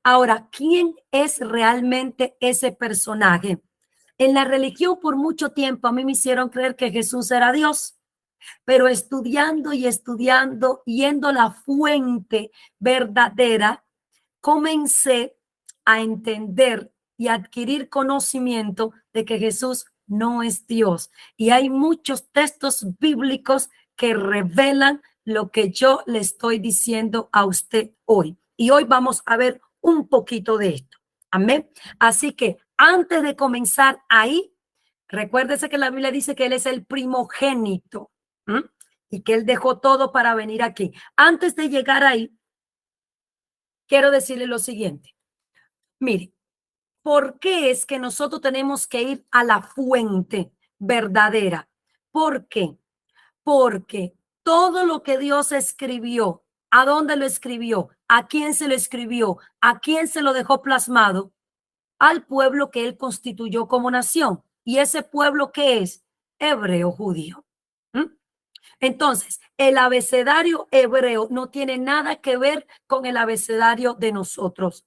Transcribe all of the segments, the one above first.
Ahora, ¿quién es realmente ese personaje? En la religión por mucho tiempo a mí me hicieron creer que Jesús era Dios, pero estudiando y estudiando, yendo a la fuente verdadera, comencé a entender y adquirir conocimiento de que Jesús no es Dios. Y hay muchos textos bíblicos que revelan lo que yo le estoy diciendo a usted hoy. Y hoy vamos a ver un poquito de esto. Amén. Así que antes de comenzar ahí, recuérdese que la Biblia dice que Él es el primogénito. ¿Mm? Y que Él dejó todo para venir aquí. Antes de llegar ahí, quiero decirle lo siguiente. Mire, ¿por qué es que nosotros tenemos que ir a la fuente verdadera? ¿Por qué? Porque todo lo que Dios escribió, ¿a dónde lo escribió? ¿A quién se lo escribió? ¿A quién se lo dejó plasmado? Al pueblo que Él constituyó como nación. ¿Y ese pueblo qué es? Hebreo judío. ¿Mm? Entonces, el abecedario hebreo no tiene nada que ver con el abecedario de nosotros.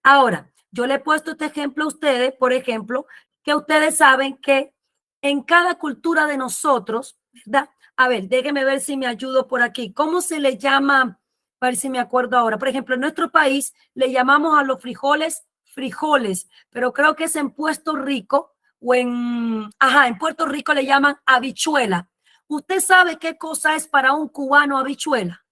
Ahora, yo le he puesto este ejemplo a ustedes, por ejemplo, que ustedes saben que en cada cultura de nosotros, ¿verdad? A ver, déjenme ver si me ayudo por aquí. ¿Cómo se le llama? A ver si me acuerdo ahora. Por ejemplo, en nuestro país le llamamos a los frijoles frijoles, pero creo que es en Puerto Rico o en Puerto Rico le llaman habichuela. ¿Usted sabe qué cosa es para un cubano habichuela?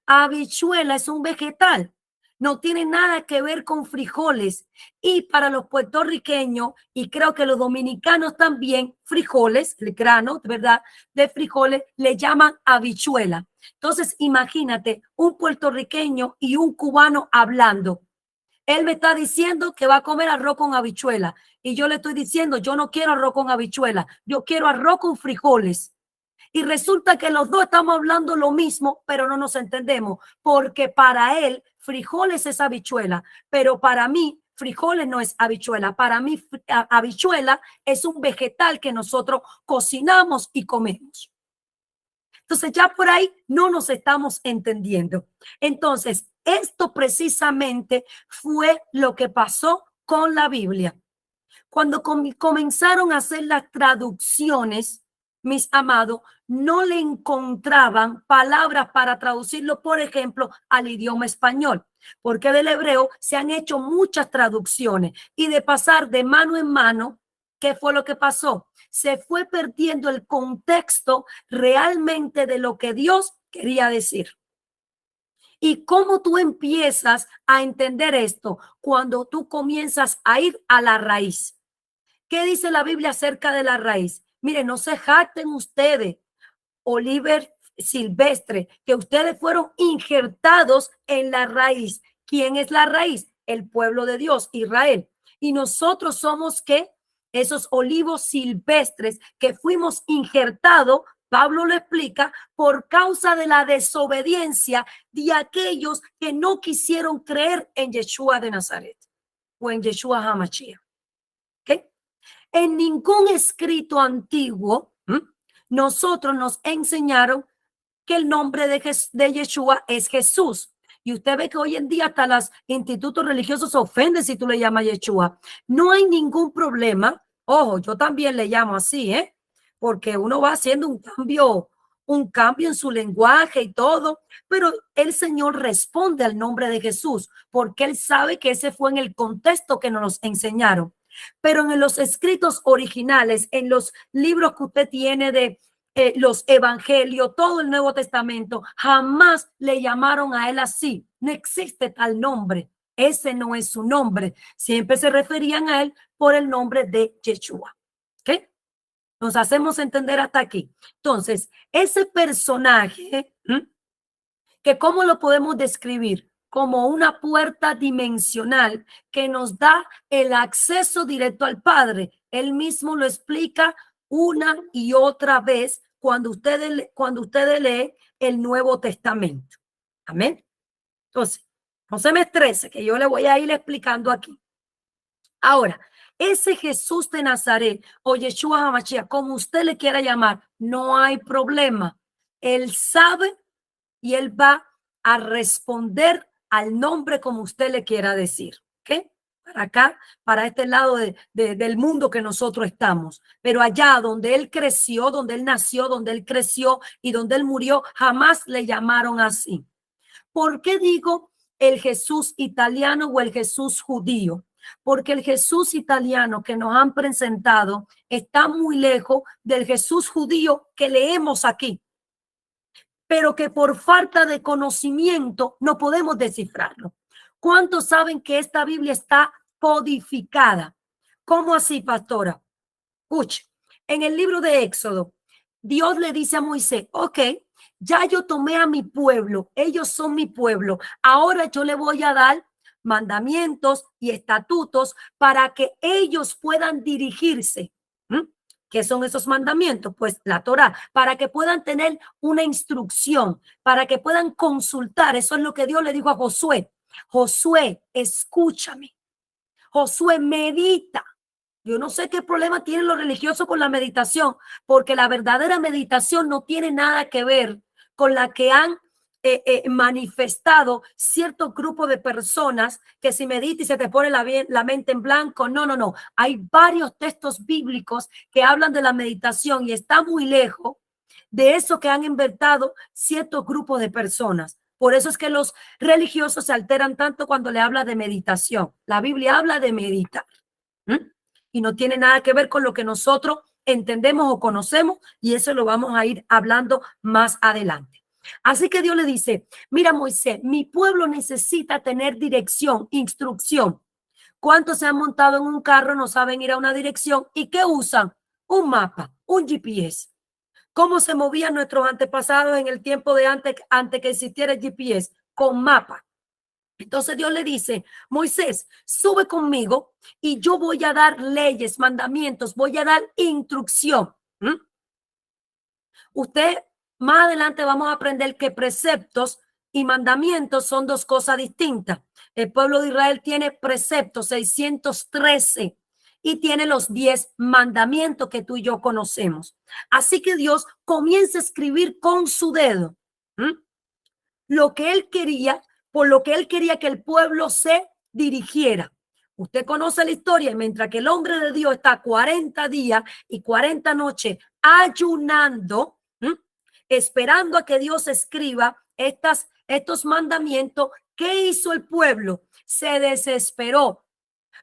Habichuela es un vegetal, no tiene nada que ver con frijoles. Y para los puertorriqueños, y creo que los dominicanos también, frijoles, el grano, ¿verdad? De frijoles, le llaman habichuela. Entonces, imagínate un puertorriqueño y un cubano hablando. Él me está diciendo que va a comer arroz con habichuela. Y yo le estoy diciendo, yo no quiero arroz con habichuela, yo quiero arroz con frijoles. Y resulta que los dos estamos hablando lo mismo, pero no nos entendemos, porque para él frijoles es habichuela, pero para mí frijoles no es habichuela. Para mí habichuela es un vegetal que nosotros cocinamos y comemos. Entonces ya por ahí no nos estamos entendiendo. Entonces, esto precisamente fue lo que pasó con la Biblia. Cuando comenzaron a hacer las traducciones, mis amados, no le encontraban palabras para traducirlo, por ejemplo, al idioma español, porque del hebreo se han hecho muchas traducciones y de pasar de mano en mano, ¿qué fue lo que pasó? Se fue perdiendo el contexto realmente de lo que Dios quería decir. ¿Y cómo tú empiezas a entender esto? Cuando tú comienzas a ir a la raíz. ¿Qué dice la Biblia acerca de la raíz? Miren, no se jacten ustedes, Oliver Silvestre, que ustedes fueron injertados en la raíz. ¿Quién es la raíz? El pueblo de Dios, Israel. Y nosotros somos ¿qué? Esos olivos silvestres que fuimos injertados, Pablo lo explica, por causa de la desobediencia de aquellos que no quisieron creer en Yeshua de Nazaret o en Yeshua HaMashiach. ¿Ok? En ningún escrito antiguo, nosotros nos enseñaron que el nombre de Yeshua es Jesús. Y usted ve que hoy en día hasta los institutos religiosos se ofenden si tú le llamas Yeshua. No hay ningún problema. Ojo, yo también le llamo así, ¿eh? Porque uno va haciendo un cambio en su lenguaje y todo, pero el Señor responde al nombre de Jesús porque Él sabe que ese fue en el contexto que nos enseñaron. Pero en los escritos originales, en los libros que usted tiene de los evangelios, todo el Nuevo Testamento, jamás le llamaron a él así. No existe tal nombre. Ese no es su nombre. Siempre se referían a él por el nombre de Yeshua. ¿Ok? Nos hacemos entender hasta aquí. Entonces, ese personaje, que ¿cómo lo podemos describir? Como una puerta dimensional que nos da el acceso directo al Padre. Él mismo lo explica una y otra vez cuando ustedes leen el Nuevo Testamento. Amén. Entonces, no se me estrese, que yo le voy a ir explicando aquí. Ahora, ese Jesús de Nazaret o Yeshua HaMashiach, como usted le quiera llamar, no hay problema. Él sabe y él va a responder al nombre como usted le quiera decir. ¿Ok? Para acá, para este lado del mundo que nosotros estamos. Pero allá donde él creció, donde él nació, donde él creció y donde él murió, jamás le llamaron así. ¿Por qué digo el Jesús italiano o el Jesús judío? Porque el Jesús italiano que nos han presentado está muy lejos del Jesús judío que leemos aquí, pero que por falta de conocimiento no podemos descifrarlo. ¿Cuántos saben que esta Biblia está codificada? ¿Cómo así, pastora? Escuche, en el libro de Éxodo, Dios le dice a Moisés, ok, ya yo tomé a mi pueblo, ellos son mi pueblo, ahora yo le voy a dar mandamientos y estatutos para que ellos puedan dirigirse. ¿Mm? ¿Qué son esos mandamientos? Pues la Torá, para que puedan tener una instrucción, para que puedan consultar. Eso es lo que Dios le dijo a Josué. Josué, escúchame. Josué, medita. Yo no sé qué problema tienen los religiosos con la meditación, porque la verdadera meditación no tiene nada que ver con la que han manifestado cierto grupo de personas que si meditas y se te pone la mente en blanco. No, no, no. Hay varios textos bíblicos que hablan de la meditación y está muy lejos de eso que han inventado ciertos grupos de personas. Por eso es que los religiosos se alteran tanto cuando le habla de meditación. La Biblia habla de meditar. Y no tiene nada que ver con lo que nosotros entendemos o conocemos, y eso lo vamos a ir hablando más adelante. Así que Dios le dice, mira Moisés, mi pueblo necesita tener dirección, instrucción. ¿Cuántos se han montado en un carro, no saben ir a una dirección y qué usan? Un mapa, un GPS. ¿Cómo se movían nuestros antepasados en el tiempo de antes que existiera el GPS? Con mapa. Entonces Dios le dice, Moisés, sube conmigo y yo voy a dar leyes, mandamientos, voy a dar instrucción. Usted, más adelante vamos a aprender que preceptos y mandamientos son dos cosas distintas. El pueblo de Israel tiene preceptos 613 y tiene los 10 mandamientos que tú y yo conocemos. Así que Dios comienza a escribir con su dedo lo que él quería, por lo que él quería que el pueblo se dirigiera. Usted conoce la historia, mientras que el hombre de Dios está 40 días y 40 noches ayunando, esperando a que Dios escriba estos mandamientos. ¿Qué hizo el pueblo? Se desesperó,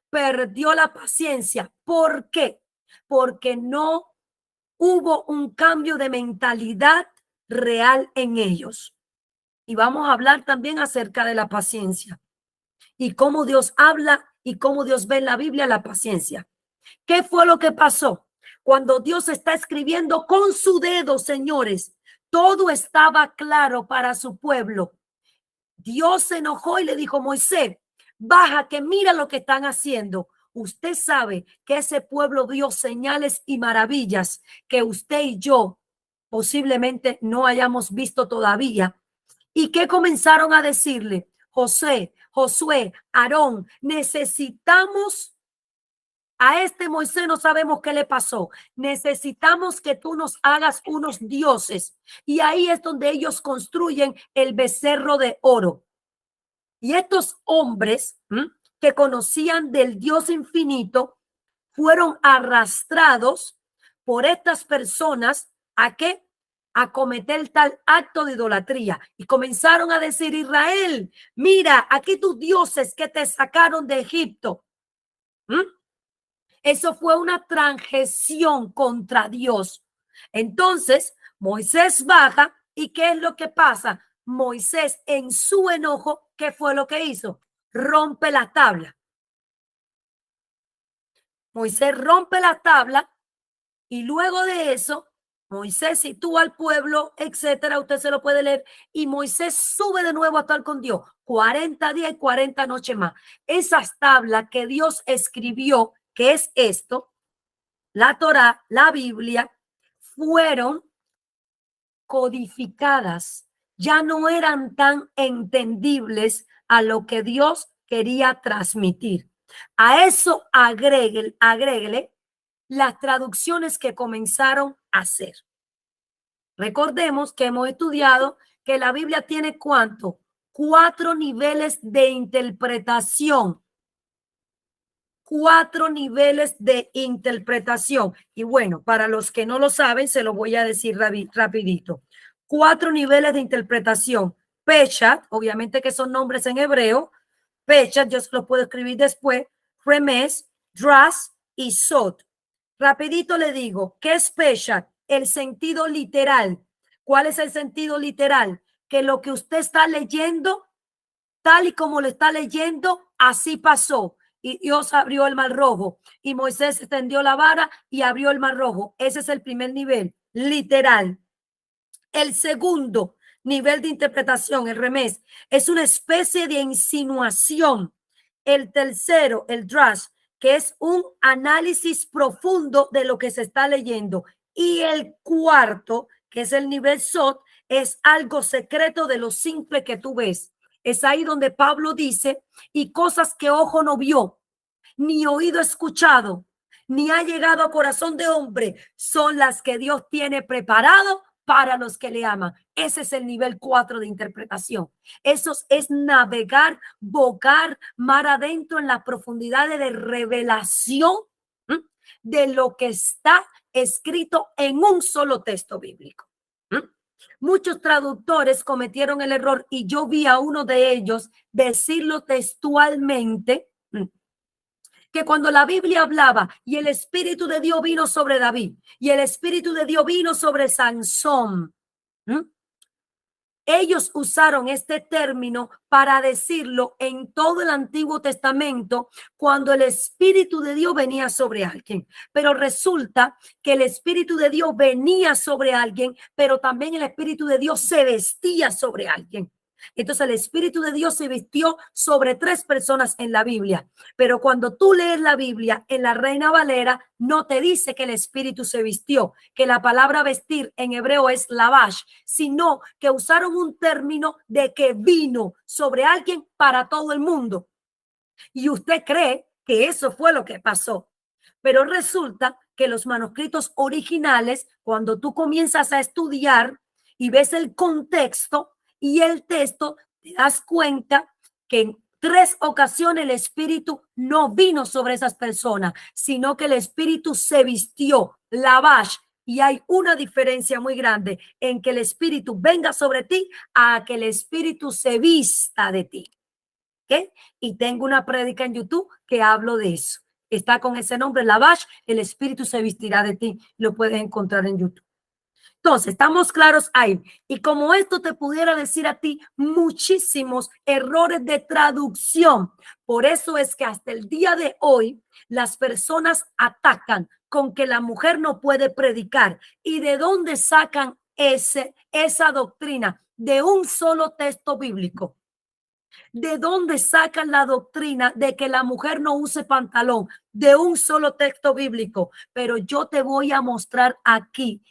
perdió la paciencia. ¿Por qué? Porque no hubo un cambio de mentalidad real en ellos. Y vamos a hablar también acerca de la paciencia y cómo Dios habla y cómo Dios ve en la Biblia la paciencia. ¿Qué fue lo que pasó? Cuando Dios está escribiendo con su dedo, señores, todo estaba claro para su pueblo. Dios se enojó y le dijo, Moisés, baja, que mira lo que están haciendo. Usted sabe que ese pueblo vio señales y maravillas que usted y yo posiblemente no hayamos visto todavía. ¿Y qué comenzaron a decirle? Josué, Aarón, necesitamos a este Moisés, no sabemos qué le pasó. Necesitamos que tú nos hagas unos dioses. Y ahí es donde ellos construyen el becerro de oro. Y estos hombres que conocían del Dios infinito fueron arrastrados por estas personas a qué? A cometer tal acto de idolatría. Y comenzaron a decir, Israel, mira, aquí tus dioses que te sacaron de Egipto. Eso fue una transgresión contra Dios. Entonces, Moisés baja y ¿qué es lo que pasa? Moisés en su enojo, ¿qué fue lo que hizo? Rompe la tabla. Moisés rompe la tabla y luego de eso, Moisés sitúa al pueblo, etcétera. Usted se lo puede leer. Y Moisés sube de nuevo a estar con Dios 40 días y 40 noches más. Esas tablas que Dios escribió, que es esto, la Torá, la Biblia, fueron codificadas. Ya no eran tan entendibles a lo que Dios quería transmitir. A eso agréguele las traducciones que comenzaron a hacer. Recordemos que hemos estudiado que la Biblia tiene ¿cuánto? 4 niveles de interpretación. 4 niveles de interpretación. Y bueno, para los que no lo saben, se lo voy a decir rapidito. 4 niveles de interpretación. Peshat, obviamente que son nombres en hebreo. Peshat, yo se lo puedo escribir después. Remes, Dras y Sod. Rapidito le digo, ¿qué es Peshat? El sentido literal. ¿Cuál es el sentido literal? Que lo que usted está leyendo, tal y como lo está leyendo, así pasó. Y Dios abrió el mar rojo y Moisés extendió la vara y abrió el mar rojo. Ese es el primer nivel, literal. El segundo nivel de interpretación, el remés, es una especie de insinuación. El tercero, el drash, que es un análisis profundo de lo que se está leyendo. Y el cuarto, que es el nivel sot, es algo secreto de lo simple que tú ves. Es ahí donde Pablo dice, y cosas que ojo no vio, ni oído escuchado, ni ha llegado a corazón de hombre, son las que Dios tiene preparado para los que le aman. Ese es el nivel 4 de interpretación. Eso es navegar, bogar mar adentro en las profundidades de revelación de lo que está escrito en un solo texto bíblico. Muchos traductores cometieron el error y yo vi a uno de ellos decirlo textualmente, que cuando la Biblia hablaba y el Espíritu de Dios vino sobre David y el Espíritu de Dios vino sobre Sansón, ellos usaron este término para decirlo en todo el Antiguo Testamento cuando el Espíritu de Dios venía sobre alguien. Pero resulta que el Espíritu de Dios venía sobre alguien, pero también el Espíritu de Dios se vestía sobre alguien. Entonces el Espíritu de Dios se vistió sobre 3 personas en la Biblia. Pero cuando tú lees la Biblia en la Reina Valera, no te dice que el Espíritu se vistió, que la palabra vestir en hebreo es lavash, sino que usaron un término de que vino sobre alguien para todo el mundo. Y usted cree que eso fue lo que pasó. Pero resulta que los manuscritos originales, cuando tú comienzas a estudiar y ves el contexto y el texto, te das cuenta que en 3 ocasiones el Espíritu no vino sobre esas personas, sino que el Espíritu se vistió, lavash. Y hay una diferencia muy grande en que el Espíritu venga sobre ti a que el Espíritu se vista de ti. ¿Okay? Y tengo una prédica en YouTube que hablo de eso. Está con ese nombre, Lavash, el Espíritu se vestirá de ti. Lo puedes encontrar en YouTube. Entonces, estamos claros ahí. Y como esto te pudiera decir a ti muchísimos errores de traducción. Por eso es que hasta el día de hoy las personas atacan con que la mujer no puede predicar. ¿Y de dónde sacan esa doctrina? De un solo texto bíblico. ¿De dónde sacan la doctrina de que la mujer no use pantalón? De un solo texto bíblico. Pero yo te voy a mostrar aquí,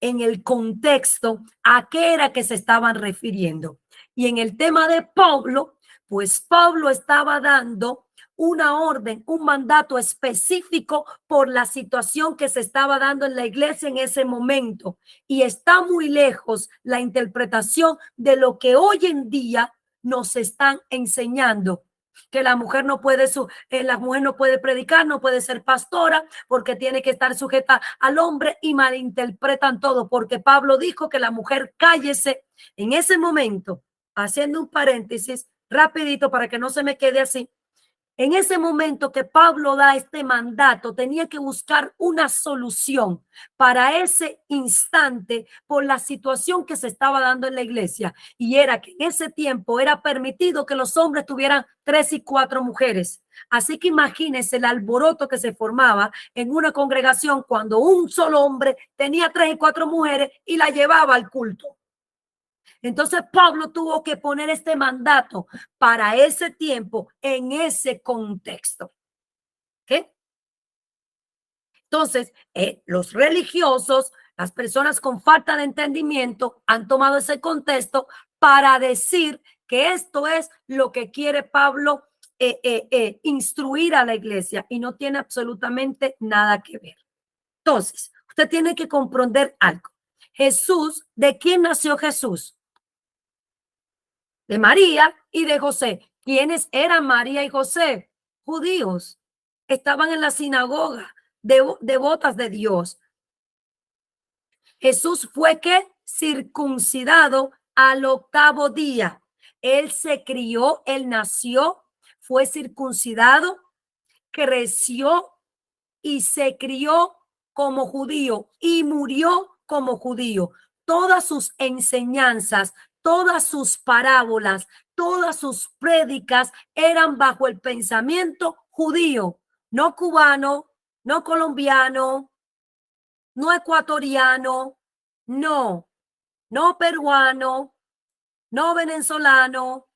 en el contexto, a qué era que se estaban refiriendo. Y en el tema de Pablo, pues Pablo estaba dando una orden, un mandato específico por la situación que se estaba dando en la iglesia en ese momento. Y está muy lejos la interpretación de lo que hoy en día nos están enseñando, que la mujer no puede la mujer no puede predicar, no puede ser pastora porque tiene que estar sujeta al hombre, y malinterpretan todo porque Pablo dijo que la mujer cállese. En ese momento, haciendo un paréntesis rapidito para que no se me quede así, en ese momento que Pablo da este mandato, tenía que buscar una solución para ese instante por la situación que se estaba dando en la iglesia. Y era que en ese tiempo era permitido que los hombres tuvieran 3 y 4 mujeres. Así que imagínense el alboroto que se formaba en una congregación cuando un solo hombre tenía 3 y 4 mujeres y la llevaba al culto. Entonces Pablo tuvo que poner este mandato para ese tiempo, en ese contexto. ¿Okay? Entonces, los religiosos, las personas con falta de entendimiento, han tomado ese contexto para decir que esto es lo que quiere Pablo instruir a la iglesia, y no tiene absolutamente nada que ver. Entonces, usted tiene que comprender algo. Jesús, ¿de quién nació Jesús? de María y de José. ¿Quiénes eran María y José? Judíos. Estaban en la sinagoga, devotas de Dios. Jesús fue que circuncidado al octavo día. Él se crió, él nació, fue circuncidado, creció y se crió como judío y murió como judío. Todas sus enseñanzas, todas sus parábolas, todas sus prédicas eran bajo el pensamiento judío, no cubano, no colombiano, no ecuatoriano, no, no peruano, no venezolano,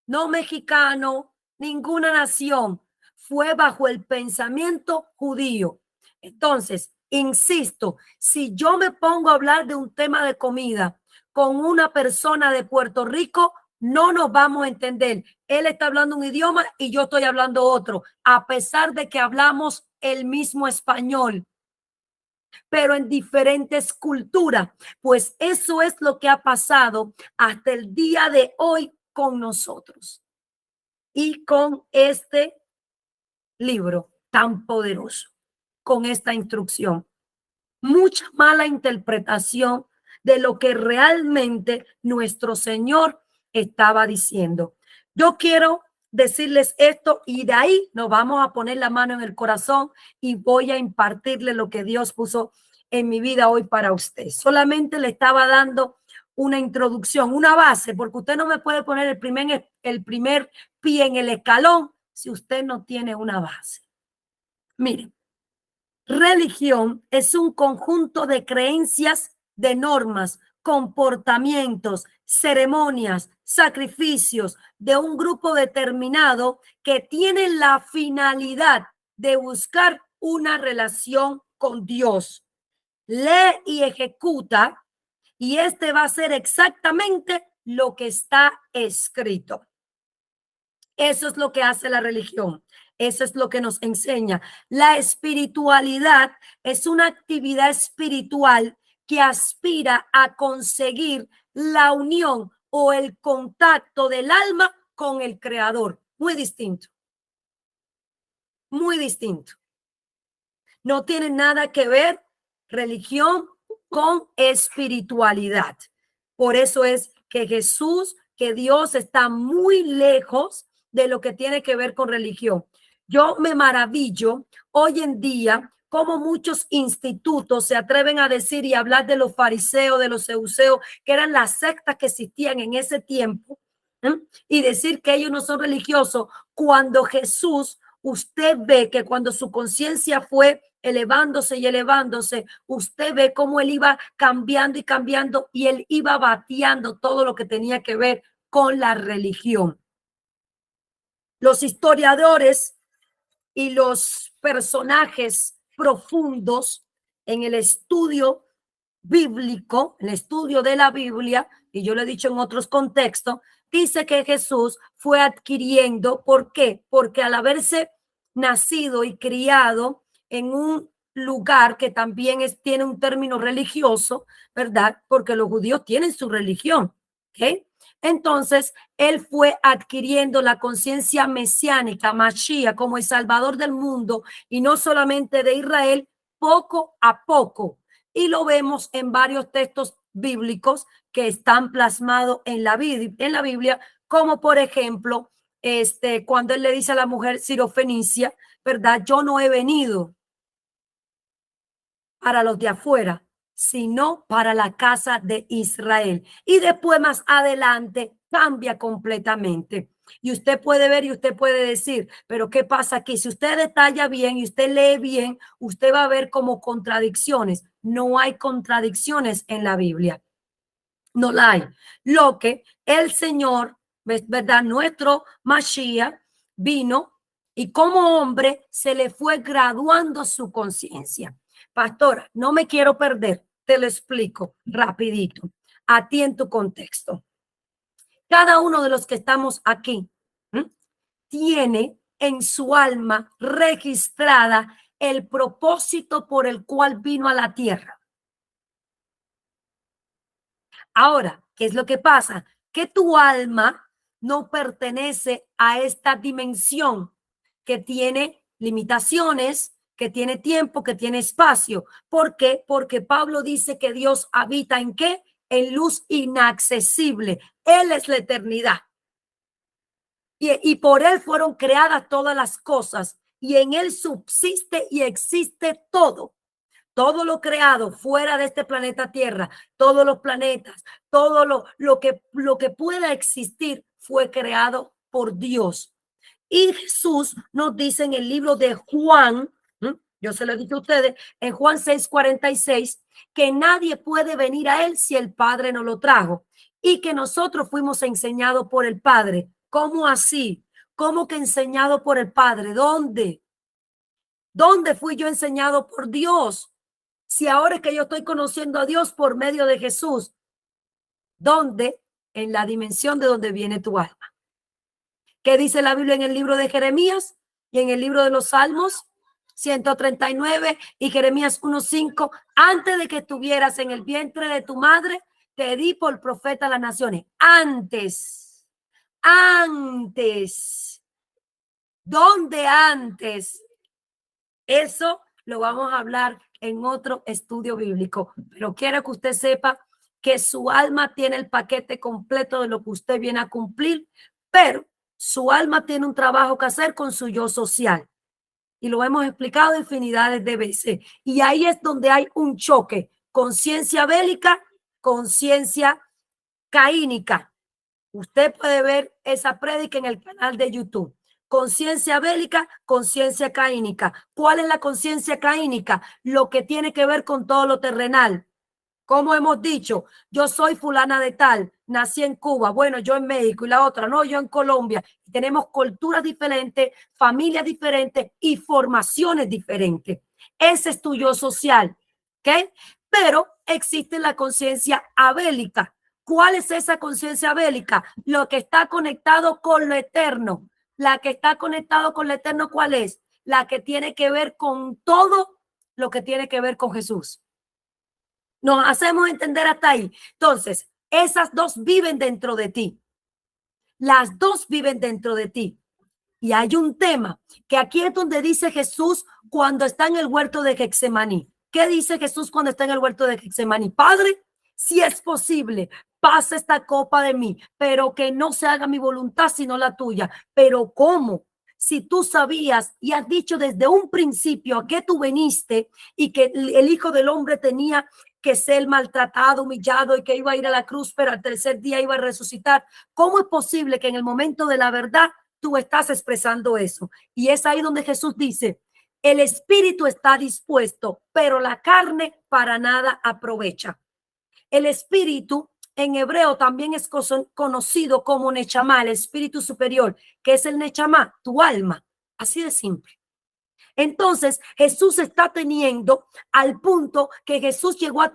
no mexicano, ninguna nación. Fue bajo el pensamiento judío. Entonces, insisto, si yo me pongo a hablar de un tema de comida con una persona de Puerto Rico, no nos vamos a entender. Él está hablando un idioma y yo estoy hablando otro, a pesar de que hablamos el mismo español, pero en diferentes culturas. Pues eso es lo que ha pasado hasta el día de hoy con nosotros y con este libro tan poderoso, con esta instrucción. Mucha mala interpretación de lo que realmente nuestro Señor estaba diciendo. Yo quiero decirles esto y de ahí nos vamos a poner la mano en el corazón y voy a impartirle lo que Dios puso en mi vida hoy para usted. Solamente le estaba dando una introducción, una base, porque usted no me puede poner el primer pie en el escalón si usted no tiene una base. Miren, religión es un conjunto de creencias, de normas, comportamientos, ceremonias, sacrificios de un grupo determinado que tienen la finalidad de buscar una relación con Dios. Lee y ejecuta, y este va a ser exactamente lo que está escrito. Eso es lo que hace la religión. Eso es lo que nos enseña. La espiritualidad es una actividad espiritual que aspira a conseguir la unión o el contacto del alma con el creador. Muy distinto. Muy distinto. No tiene nada que ver religión con espiritualidad. Por eso es que Jesús, que Dios está muy lejos de lo que tiene que ver con religión. Yo me maravillo hoy en día cómo muchos institutos se atreven a decir y hablar de los fariseos, de los seuseos, que eran las sectas que existían en ese tiempo, ¿eh? Y decir que ellos no son religiosos, cuando Jesús, usted ve que cuando su conciencia fue elevándose y elevándose, usted ve cómo él iba cambiando y cambiando y él iba bateando todo lo que tenía que ver con la religión. Los historiadores y los personajes profundos en el estudio bíblico, el estudio de la Biblia, y yo lo he dicho en otros contextos, dice que Jesús fue adquiriendo, ¿por qué? Porque al haberse nacido y criado en un lugar que también tiene un término religioso, ¿verdad? Porque los judíos tienen su religión, ¿ok? Entonces, él fue adquiriendo la conciencia mesiánica, Mashiach, como el salvador del mundo, y no solamente de Israel, poco a poco. Y lo vemos en varios textos bíblicos que están plasmados en la Biblia, como por ejemplo, cuando él le dice a la mujer sirofenicia, ¿verdad? Yo no he venido para los de afuera, sino para la casa de Israel. Y después más adelante cambia completamente. Y usted puede ver y usted puede decir, pero ¿qué pasa aquí? Si usted detalla bien y usted lee bien, usted va a ver como contradicciones. No hay contradicciones en la Biblia. No la hay. Lo que el Señor, ¿verdad? Nuestro Mashiach vino y como hombre se le fue graduando su conciencia. Pastora, no me quiero perder, te lo explico rapidito, a ti en tu contexto. Cada uno de los que estamos aquí tiene en su alma registrada el propósito por el cual vino a la tierra. Ahora, ¿qué es lo que pasa? que tu alma no pertenece a esta dimensión que tiene limitaciones, que tiene tiempo, que tiene espacio. ¿Por qué? Porque Pablo dice que Dios habita ¿en qué? En luz inaccesible. Él es la eternidad. Y por él fueron creadas todas las cosas. Y en él subsiste y existe todo. Todo lo creado fuera de este planeta Tierra, todos los planetas, todo lo que pueda existir fue creado por Dios. Y Jesús nos dice en el libro de Juan, yo se lo he dicho a ustedes, en Juan 6:46, que nadie puede venir a él si el Padre no lo trajo y que nosotros fuimos enseñados por el Padre. ¿Cómo así? ¿Cómo que enseñado por el Padre? ¿Dónde? ¿Dónde fui yo enseñado por Dios? Si ahora es que yo estoy conociendo a Dios por medio de Jesús, ¿dónde? En la dimensión de donde viene tu alma. ¿Qué dice la Biblia en el libro de Jeremías y en el libro de los Salmos? 139 y Jeremías 1:5. Antes de que estuvieras en el vientre de tu madre, te di por profeta a las naciones. Antes. ¿Dónde antes? Eso lo vamos a hablar en otro estudio bíblico, pero quiero que usted sepa que su alma tiene el paquete completo de lo que usted viene a cumplir, pero su alma tiene un trabajo que hacer con su yo social. Y lo hemos explicado infinidades de veces. Y ahí es donde hay un choque. Conciencia bélica, conciencia caínica. Usted puede ver esa prédica en el canal de YouTube. Conciencia bélica, conciencia caínica. ¿Cuál es la conciencia caínica? Lo que tiene que ver con todo lo terrenal. Como hemos dicho, yo soy fulana de tal, nací en Cuba, bueno, yo en México y la otra, no, yo en Colombia. Tenemos culturas diferentes, familias diferentes y formaciones diferentes. Ese es tu yo social, ¿ok? Pero existe la conciencia abélica. ¿Cuál es esa conciencia bélica? Lo que está conectado con lo eterno. La que está conectado con lo eterno, ¿cuál es? La que tiene que ver con todo lo que tiene que ver con Jesús. Nos hacemos entender hasta ahí. Entonces, esas dos viven dentro de ti. Las dos viven dentro de ti. Y hay un tema que aquí es donde dice Jesús cuando está en el huerto de Getsemaní. ¿Qué dice Jesús cuando está en el huerto de Getsemaní? Padre, si es posible, pasa esta copa de mí, pero que no se haga mi voluntad sino la tuya. Pero ¿cómo? Si tú sabías y has dicho desde un principio a qué tú viniste y que el Hijo del Hombre tenía que ser maltratado, humillado y que iba a ir a la cruz, pero al tercer día iba a resucitar. ¿Cómo es posible que en el momento de la verdad tú estás expresando eso? Y es ahí donde Jesús dice, el espíritu está dispuesto, pero la carne para nada aprovecha. El espíritu en hebreo también es conocido como Nechama, el espíritu superior, que es el Nechama, tu alma. Así de simple. Entonces Jesús está teniendo al punto que Jesús llegó a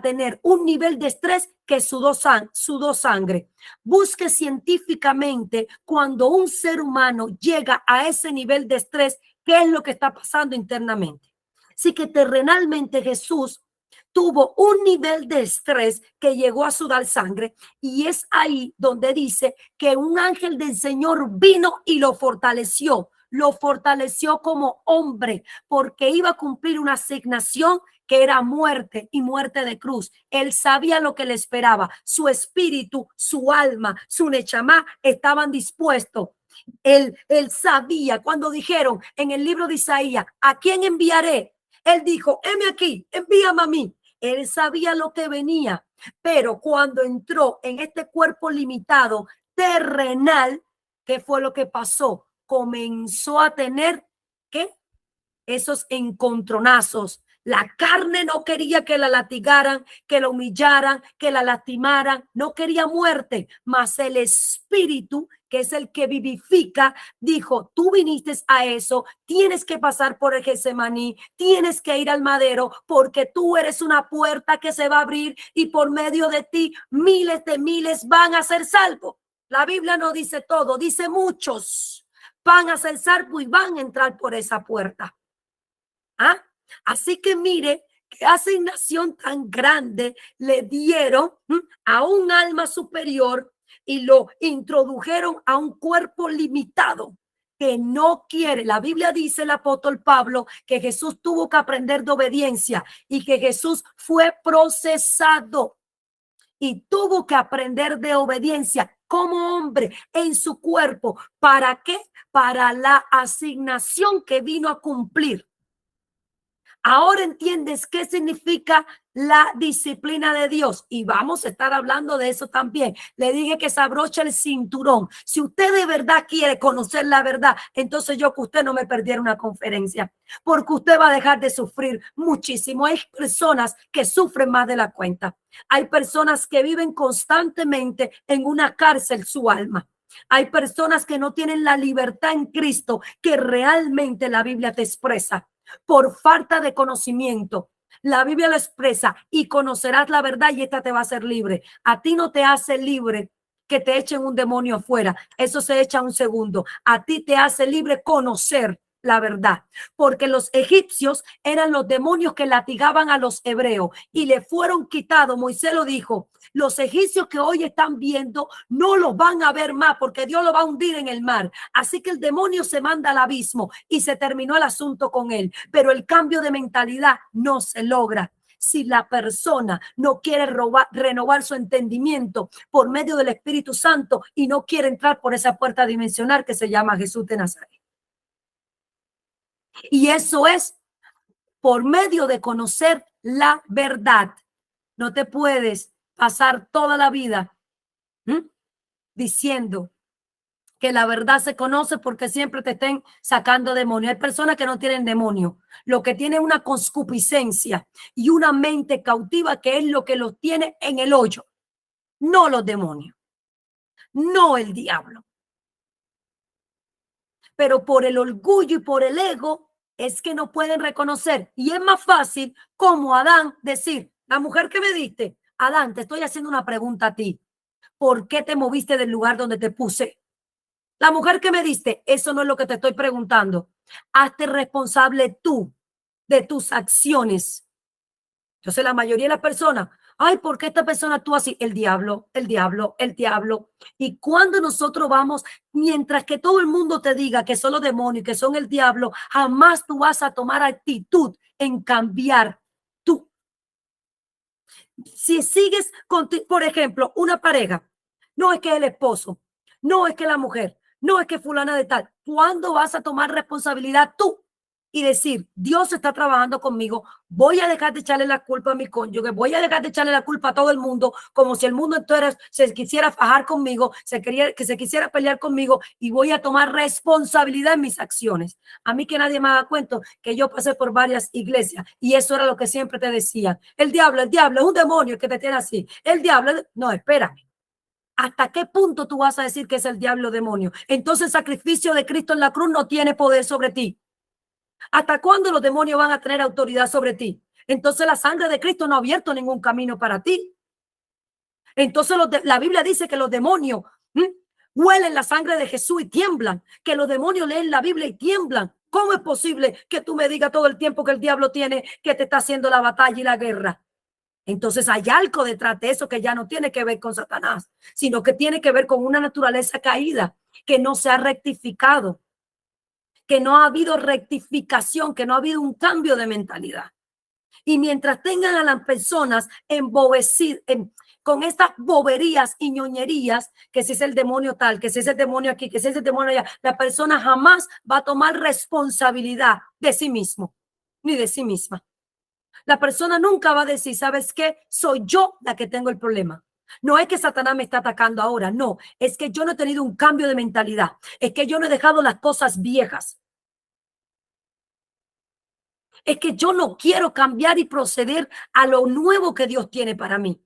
tener un nivel de estrés que sudó sangre. Busque científicamente cuando un ser humano llega a ese nivel de estrés, qué es lo que está pasando internamente. Así que terrenalmente Jesús tuvo un nivel de estrés que llegó a sudar sangre y es ahí donde dice que un ángel del Señor vino y lo fortaleció como hombre porque iba a cumplir una asignación que era muerte y muerte de cruz. Él sabía lo que le esperaba. Su espíritu, su alma, su nechamá estaban dispuestos. Él sabía cuando dijeron en el libro de Isaías, ¿a quién enviaré? Él dijo, heme aquí, envíame a mí. Él sabía lo que venía, pero cuando entró en este cuerpo limitado, terrenal, ¿qué fue lo que pasó? Comenzó a tener, ¿qué? Esos encontronazos. La carne no quería que la latigaran, que la humillaran, que la lastimaran, no quería muerte, mas el espíritu, que es el que vivifica, dijo, tú viniste a eso, tienes que pasar por el Getsemaní, tienes que ir al madero, porque tú eres una puerta que se va a abrir y por medio de ti miles de miles van a ser salvos. La Biblia no dice todo, dice muchos van a ser salvos y van a entrar por esa puerta. ¿Ah? Así que mire qué asignación tan grande le dieron a un alma superior y lo introdujeron a un cuerpo limitado que no quiere. La Biblia dice, el apóstol Pablo, que Jesús tuvo que aprender de obediencia y que Jesús fue procesado y tuvo que aprender de obediencia como hombre en su cuerpo. ¿Para qué? Para la asignación que vino a cumplir. Ahora entiendes qué significa la disciplina de Dios y vamos a estar hablando de eso también. Le dije que se abrocha el cinturón. Si usted de verdad quiere conocer la verdad, entonces yo que usted no me perdiera una conferencia, porque usted va a dejar de sufrir muchísimo. Hay personas que sufren más de la cuenta. Hay personas que viven constantemente en una cárcel su alma. Hay personas que no tienen la libertad en Cristo que realmente la Biblia te expresa. Por falta de conocimiento. La Biblia lo expresa y conocerás la verdad y esta te va a hacer libre. A ti no te hace libre que te echen un demonio afuera. Eso se echa un segundo. A ti te hace libre conocer la verdad, porque los egipcios eran los demonios que latigaban a los hebreos y le fueron quitados. Moisés lo dijo, los egipcios que hoy están viendo no los van a ver más porque Dios lo va a hundir en el mar. Así que el demonio se manda al abismo y se terminó el asunto con él. Pero el cambio de mentalidad no se logra si la persona no quiere renovar su entendimiento por medio del Espíritu Santo y no quiere entrar por esa puerta dimensional que se llama Jesús de Nazaret. Y eso es por medio de conocer la verdad. No te puedes pasar toda la vida diciendo que la verdad se conoce porque siempre te estén sacando demonios. Hay personas que no tienen demonio, lo que tienen una concupiscencia y una mente cautiva que es lo que los tiene en el hoyo. No los demonios, no el diablo. Pero por el orgullo y por el ego es que no pueden reconocer. Y es más fácil como Adán decir, la mujer que me diste, Adán, te estoy haciendo una pregunta a ti. ¿Por qué te moviste del lugar donde te puse? La mujer que me diste, eso no es lo que te estoy preguntando. Hazte responsable tú de tus acciones. Entonces la mayoría de las personas, ay, ¿por qué esta persona actúa así? El diablo, el diablo, el diablo. Y cuando nosotros vamos, mientras que todo el mundo te diga que son los demonios y que son el diablo, jamás tú vas a tomar actitud en cambiar tú. Si sigues con, por ejemplo, una pareja, no es que el esposo, no es que la mujer, no es que fulana de tal. ¿Cuándo vas a tomar responsabilidad tú y decir, Dios está trabajando conmigo, voy a dejar de echarle la culpa a mi cónyuge, voy a dejar de echarle la culpa a todo el mundo, como si el mundo entero se quisiera fajar conmigo, que se quisiera pelear conmigo, y voy a tomar responsabilidad en mis acciones? A mí que nadie me haga cuento que yo pasé por varias iglesias y eso era lo que siempre te decían. El diablo es un demonio que te tiene así. El diablo, no, espérame. ¿Hasta qué punto tú vas a decir que es el diablo demonio? Entonces el sacrificio de Cristo en la cruz no tiene poder sobre ti. ¿Hasta cuándo los demonios van a tener autoridad sobre ti? Entonces la sangre de Cristo no ha abierto ningún camino para ti. Entonces la Biblia dice que los demonios huelen la sangre de Jesús y tiemblan, que los demonios leen la Biblia y tiemblan. ¿Cómo es posible que tú me digas todo el tiempo que el diablo tiene, que te está haciendo la batalla y la guerra? Entonces hay algo detrás de eso que ya no tiene que ver con Satanás, sino que tiene que ver con una naturaleza caída que no se ha rectificado, que no ha habido rectificación, que no ha habido un cambio de mentalidad. Y mientras tengan a las personas embobecidas con estas boberías y ñoñerías, que si es el demonio tal, que si es el demonio aquí, que si es el demonio allá, la persona jamás va a tomar responsabilidad de sí mismo, ni de sí misma. La persona nunca va a decir, ¿sabes qué? Soy yo la que tengo el problema. No es que Satanás me está atacando ahora, no, es que yo no he tenido un cambio de mentalidad, es que yo no he dejado las cosas viejas. Es que yo no quiero cambiar y proceder a lo nuevo que Dios tiene para mí.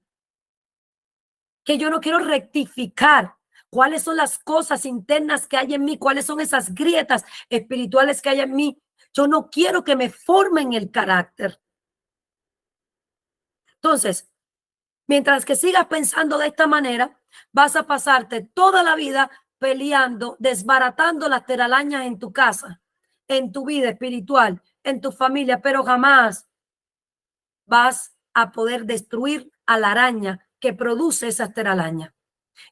Que yo no quiero rectificar cuáles son las cosas internas que hay en mí, cuáles son esas grietas espirituales que hay en mí. Yo no quiero que me formen el carácter. Entonces, mientras que sigas pensando de esta manera, vas a pasarte toda la vida peleando, desbaratando las telarañas en tu casa, en tu vida espiritual, en tu familia, pero jamás vas a poder destruir a la araña que produce esas telarañas.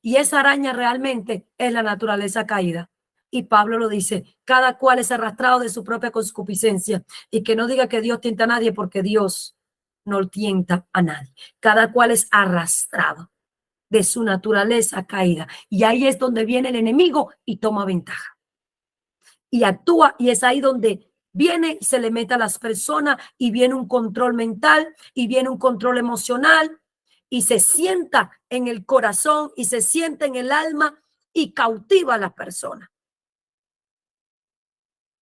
Y esa araña realmente es la naturaleza caída. Y Pablo lo dice, cada cual es arrastrado de su propia concupiscencia. Y que no diga que Dios tienta a nadie, porque Dios no tienta a nadie. Cada cual es arrastrado de su naturaleza caída. Y ahí es donde viene el enemigo y toma ventaja. Y actúa, y es ahí donde viene, se le mete a las personas y viene un control mental y viene un control emocional y se sienta en el corazón y se sienta en el alma y cautiva a las personas.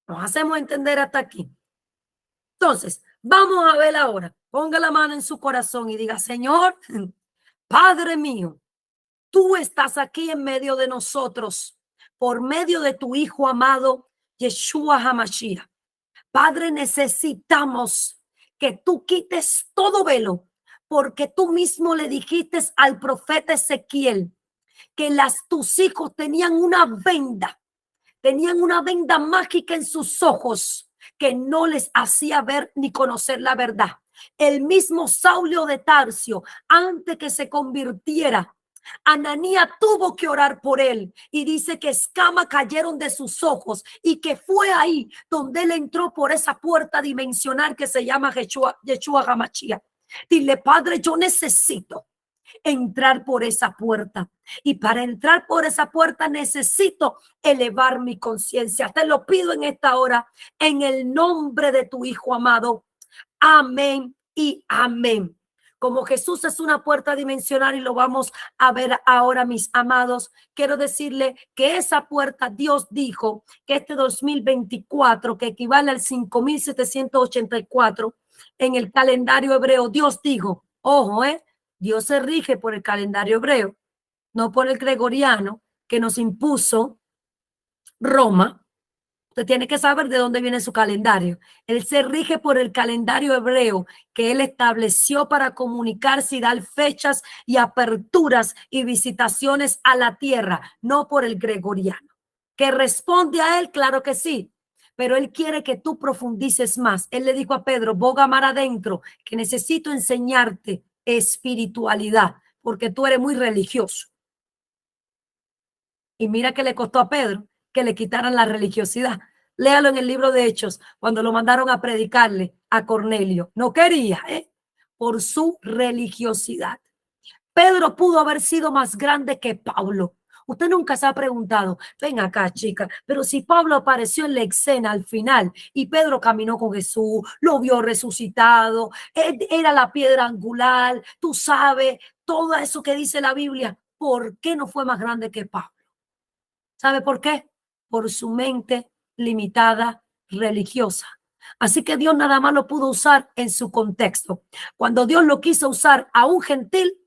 Nos hacemos entender hasta aquí. Entonces, vamos a ver ahora. Ponga la mano en su corazón y diga, Señor, Padre mío, tú estás aquí en medio de nosotros por medio de tu Hijo amado, Yeshua HaMashiach. Padre, necesitamos que tú quites todo velo, porque tú mismo le dijiste al profeta Ezequiel que tus hijos tenían una venda mágica en sus ojos que no les hacía ver ni conocer la verdad. El mismo Saulo de Tarso, antes que se convirtiera, Ananías tuvo que orar por él y dice que escamas cayeron de sus ojos y que fue ahí donde él entró por esa puerta dimensional que se llama Yeshua HaMashiach. Dile, Padre, yo necesito entrar por esa puerta. Y para entrar por esa puerta necesito elevar mi conciencia. Te lo pido en esta hora, en el nombre de tu Hijo amado. Amén y amén. Como Jesús es una puerta dimensional y lo vamos a ver ahora, mis amados, quiero decirle que esa puerta, Dios dijo que este 2024, que equivale al 5784 en el calendario hebreo, Dios dijo, ojo, Dios se rige por el calendario hebreo, no por el gregoriano que nos impuso Roma. Usted tiene que saber de dónde viene su calendario. Él se rige por el calendario hebreo que él estableció para comunicarse y dar fechas y aperturas y visitaciones a la tierra, no por el gregoriano. ¿Que responde a él? Claro que sí. Pero él quiere que tú profundices más. Él le dijo a Pedro, boga mar adentro, que necesito enseñarte espiritualidad, porque tú eres muy religioso. Y mira que le costó a Pedro que le quitaran la religiosidad. Léalo en el libro de Hechos, cuando lo mandaron a predicarle a Cornelio. No quería, por su religiosidad. Pedro pudo haber sido más grande que Pablo. Usted nunca se ha preguntado, ven acá, chica, pero si Pablo apareció en la escena al final y Pedro caminó con Jesús, lo vio resucitado, era la piedra angular, tú sabes, todo eso que dice la Biblia, ¿por qué no fue más grande que Pablo? ¿Sabe por qué? Por su mente limitada religiosa. Así que Dios nada más lo pudo usar en su contexto. Cuando Dios lo quiso usar a un gentil,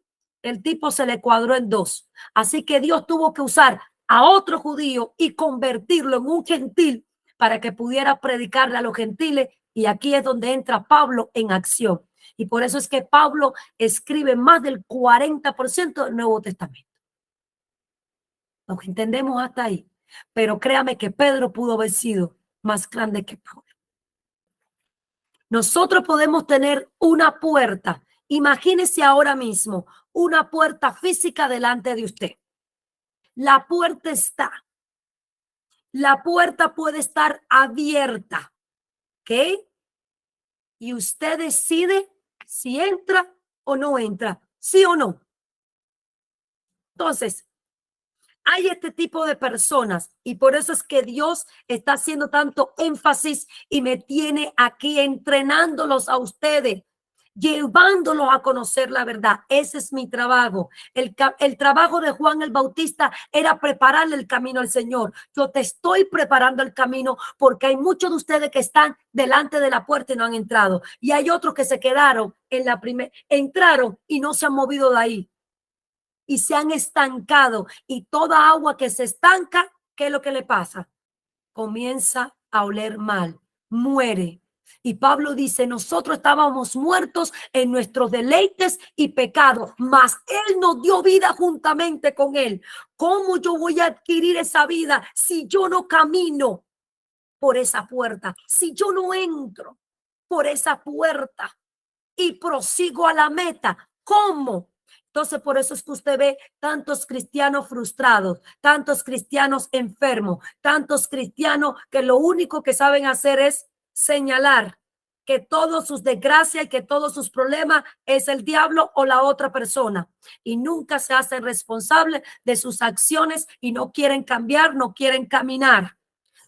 el tipo se le cuadró en dos. Así que Dios tuvo que usar a otro judío y convertirlo en un gentil para que pudiera predicarle a los gentiles. Y aquí es donde entra Pablo en acción. Y por eso es que Pablo escribe más del 40% del Nuevo Testamento. Nos entendemos hasta ahí. Pero créame que Pedro pudo haber sido más grande que Pablo. Nosotros podemos tener una puerta. Imagínese ahora mismo una puerta física delante de usted. La puerta está. La puerta puede estar abierta. ¿Ok? Y usted decide si entra o no entra. ¿Sí o no? Entonces, hay este tipo de personas y por eso es que Dios está haciendo tanto énfasis y me tiene aquí entrenándolos a ustedes, llevándolos a conocer la verdad. Ese es mi trabajo. El trabajo de Juan el Bautista era prepararle el camino al Señor. Yo te estoy preparando el camino porque hay muchos de ustedes que están delante de la puerta y no han entrado. Y hay otros que se quedaron en la primera, entraron y no se han movido de ahí. Y se han estancado, y toda agua que se estanca, ¿qué es lo que le pasa? Comienza a oler mal, muere. Y Pablo dice, nosotros estábamos muertos en nuestros deleites y pecados, mas Él nos dio vida juntamente con Él. ¿Cómo yo voy a adquirir esa vida si yo no camino por esa puerta? Si yo no entro por esa puerta y prosigo a la meta, ¿cómo? Entonces, por eso es que usted ve tantos cristianos frustrados, tantos cristianos enfermos, tantos cristianos que lo único que saben hacer es señalar que todos sus desgracias y que todos sus problemas es el diablo o la otra persona. Y nunca se hacen responsables de sus acciones y no quieren cambiar, no quieren caminar.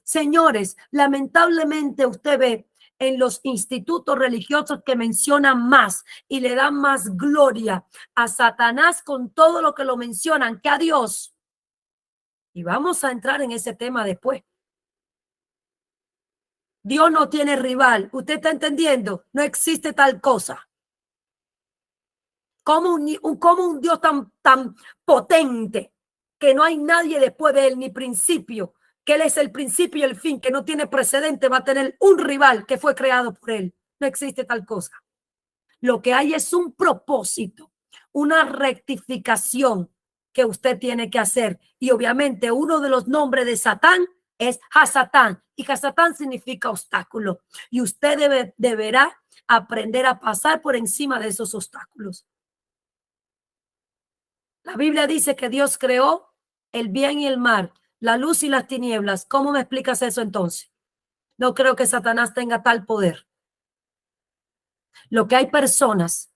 Señores, lamentablemente usted ve en los institutos religiosos que mencionan más y le dan más gloria a Satanás con todo lo que lo mencionan que a Dios. Y vamos a entrar en ese tema después. Dios no tiene rival. ¿Usted está entendiendo? No existe tal cosa. Como un Dios tan potente que no hay nadie después de él, ni principio, que él es el principio y el fin, que no tiene precedente, va a tener un rival que fue creado por él. No existe tal cosa. Lo que hay es un propósito, una rectificación que usted tiene que hacer. Y obviamente uno de los nombres de Satán es Hasatán. Y Hasatán significa obstáculo. Y usted deberá aprender a pasar por encima de esos obstáculos. La Biblia dice que Dios creó el bien y el mal, la luz y las tinieblas. ¿Cómo me explicas eso entonces? No creo que Satanás tenga tal poder. Lo que hay personas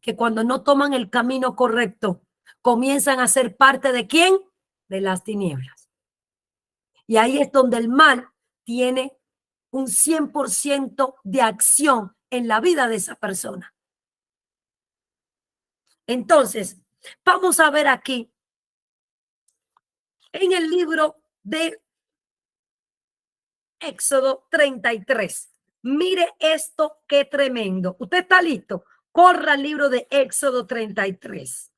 que cuando no toman el camino correcto, comienzan a ser parte de ¿quién? De las tinieblas. Y ahí es donde el mal tiene un 100% de acción en la vida de esa persona. Entonces, vamos a ver aquí en el libro de Éxodo 33. Mire esto, qué tremendo. ¿Usted está listo? Corra al libro de Éxodo 33.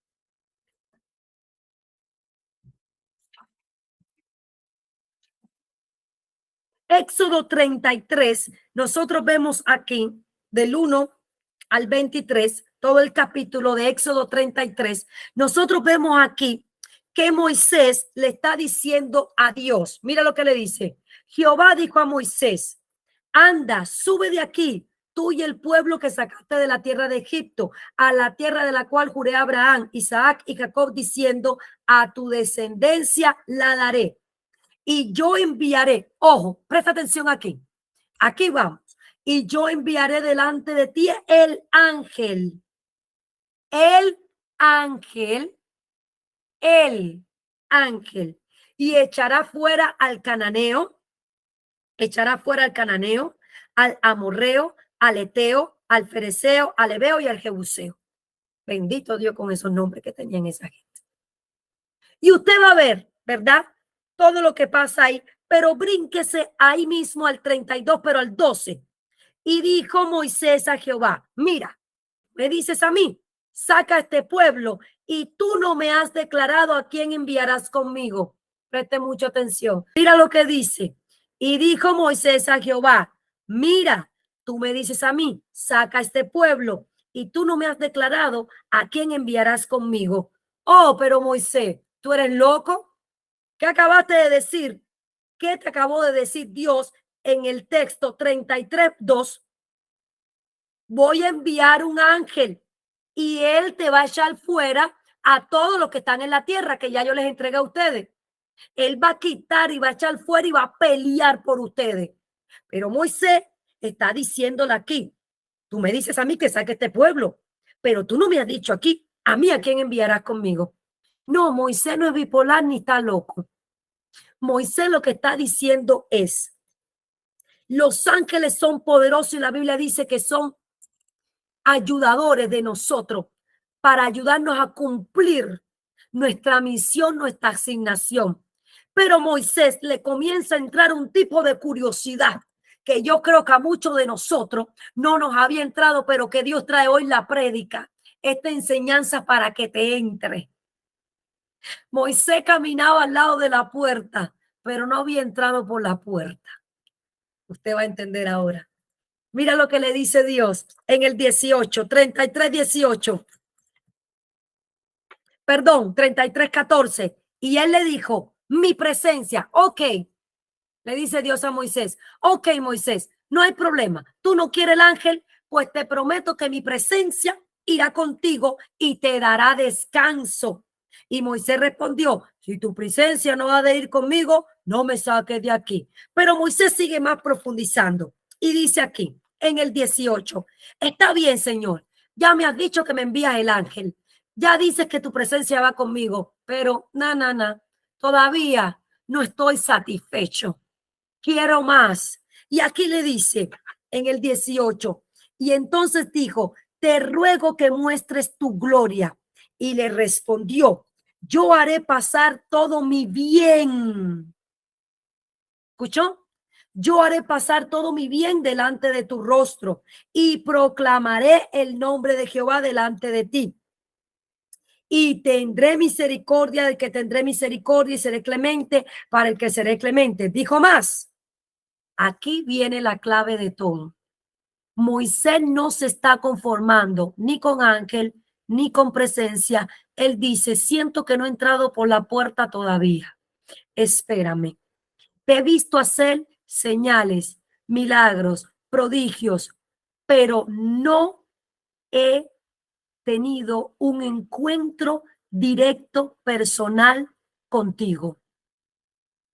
Éxodo 33, nosotros vemos aquí del 1 al 23, todo el capítulo de Éxodo 33, nosotros vemos aquí que Moisés le está diciendo a Dios, mira lo que le dice, Jehová dijo a Moisés, anda, sube de aquí, tú y el pueblo que sacaste de la tierra de Egipto, a la tierra de la cual juré a Abraham, Isaac y Jacob, diciendo, a tu descendencia la daré. Y yo enviaré, ojo, presta atención aquí, aquí vamos, y yo enviaré delante de ti el ángel, el ángel, y echará fuera al cananeo, al amorreo, al eteo, al fereceo, al heveo y al jebuseo. Bendito Dios con esos nombres que tenían esa gente. Y usted va a ver, ¿verdad? Todo lo que pasa ahí, pero brínquese ahí mismo al 32, pero al 12. Y dijo Moisés a Jehová, mira, me dices a mí, saca a este pueblo y tú no me has declarado a quién enviarás conmigo. Preste mucha atención. Mira lo que dice. Y dijo Moisés a Jehová, mira, tú me dices a mí, saca a este pueblo y tú no me has declarado a quién enviarás conmigo. Oh, pero Moisés, ¿tú eres loco? ¿Qué acabaste de decir? ¿Qué te acabó de decir Dios en el texto 33:2? Voy a enviar un ángel y él te va a echar fuera a todos los que están en la tierra, que ya yo les entregué a ustedes. Él va a quitar y va a echar fuera y va a pelear por ustedes. Pero Moisés está diciéndole aquí, tú me dices a mí que saque este pueblo, pero tú no me has dicho aquí, a mí a quién enviarás conmigo. No, Moisés no es bipolar ni está loco. Moisés lo que está diciendo es, los ángeles son poderosos y la Biblia dice que son ayudadores de nosotros para ayudarnos a cumplir nuestra misión, nuestra asignación. Pero Moisés le comienza a entrar un tipo de curiosidad que yo creo que a muchos de nosotros no nos había entrado, pero que Dios trae hoy la prédica, esta enseñanza para que te entre. Moisés caminaba al lado de la puerta, pero no había entrado por la puerta. Usted va a entender ahora. Mira lo que le dice Dios en el 18, 33, 18. Perdón, 33, 14. Y él le dijo, mi presencia, ok. Le dice Dios a Moisés, ok, Moisés, no hay problema. Tú no quieres el ángel, pues te prometo que mi presencia irá contigo y te dará descanso. Y Moisés respondió, si tu presencia no ha de ir conmigo, no me saques de aquí. Pero Moisés sigue más profundizando y dice aquí, en el 18, está bien, Señor, ya me has dicho que me envías el ángel, ya dices que tu presencia va conmigo, pero todavía no estoy satisfecho, quiero más. Y aquí le dice en el 18, y entonces dijo, te ruego que muestres tu gloria. Y le respondió, yo haré pasar todo mi bien. ¿Escuchó? Yo haré pasar todo mi bien delante de tu rostro y proclamaré el nombre de Jehová delante de ti. Y tendré misericordia del que tendré misericordia y seré clemente para el que seré clemente. Dijo más. Aquí viene la clave de todo. Moisés no se está conformando ni con ángel ni con presencia. Él dice, siento que no he entrado por la puerta todavía. Espérame. Te he visto hacer señales, milagros, prodigios, pero no he tenido un encuentro directo, personal contigo.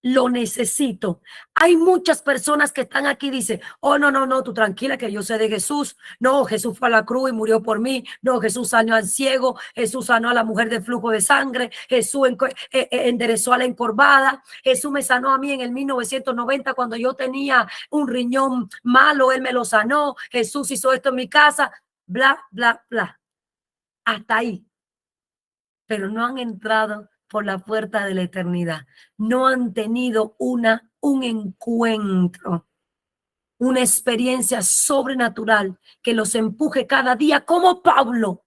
Lo necesito. Hay muchas personas que están aquí y dicen, oh, no, tú tranquila que yo sé de Jesús. No, Jesús fue a la cruz y murió por mí. No, Jesús sanó al ciego. Jesús sanó a la mujer de flujo de sangre. Jesús enderezó a la encorvada. Jesús me sanó a mí en el 1990 cuando yo tenía un riñón malo. Él me lo sanó. Jesús hizo esto en mi casa. Bla, bla, bla. Hasta ahí. Pero no han entrado por la puerta de la eternidad. No han tenido un encuentro, una experiencia sobrenatural que los empuje cada día como Pablo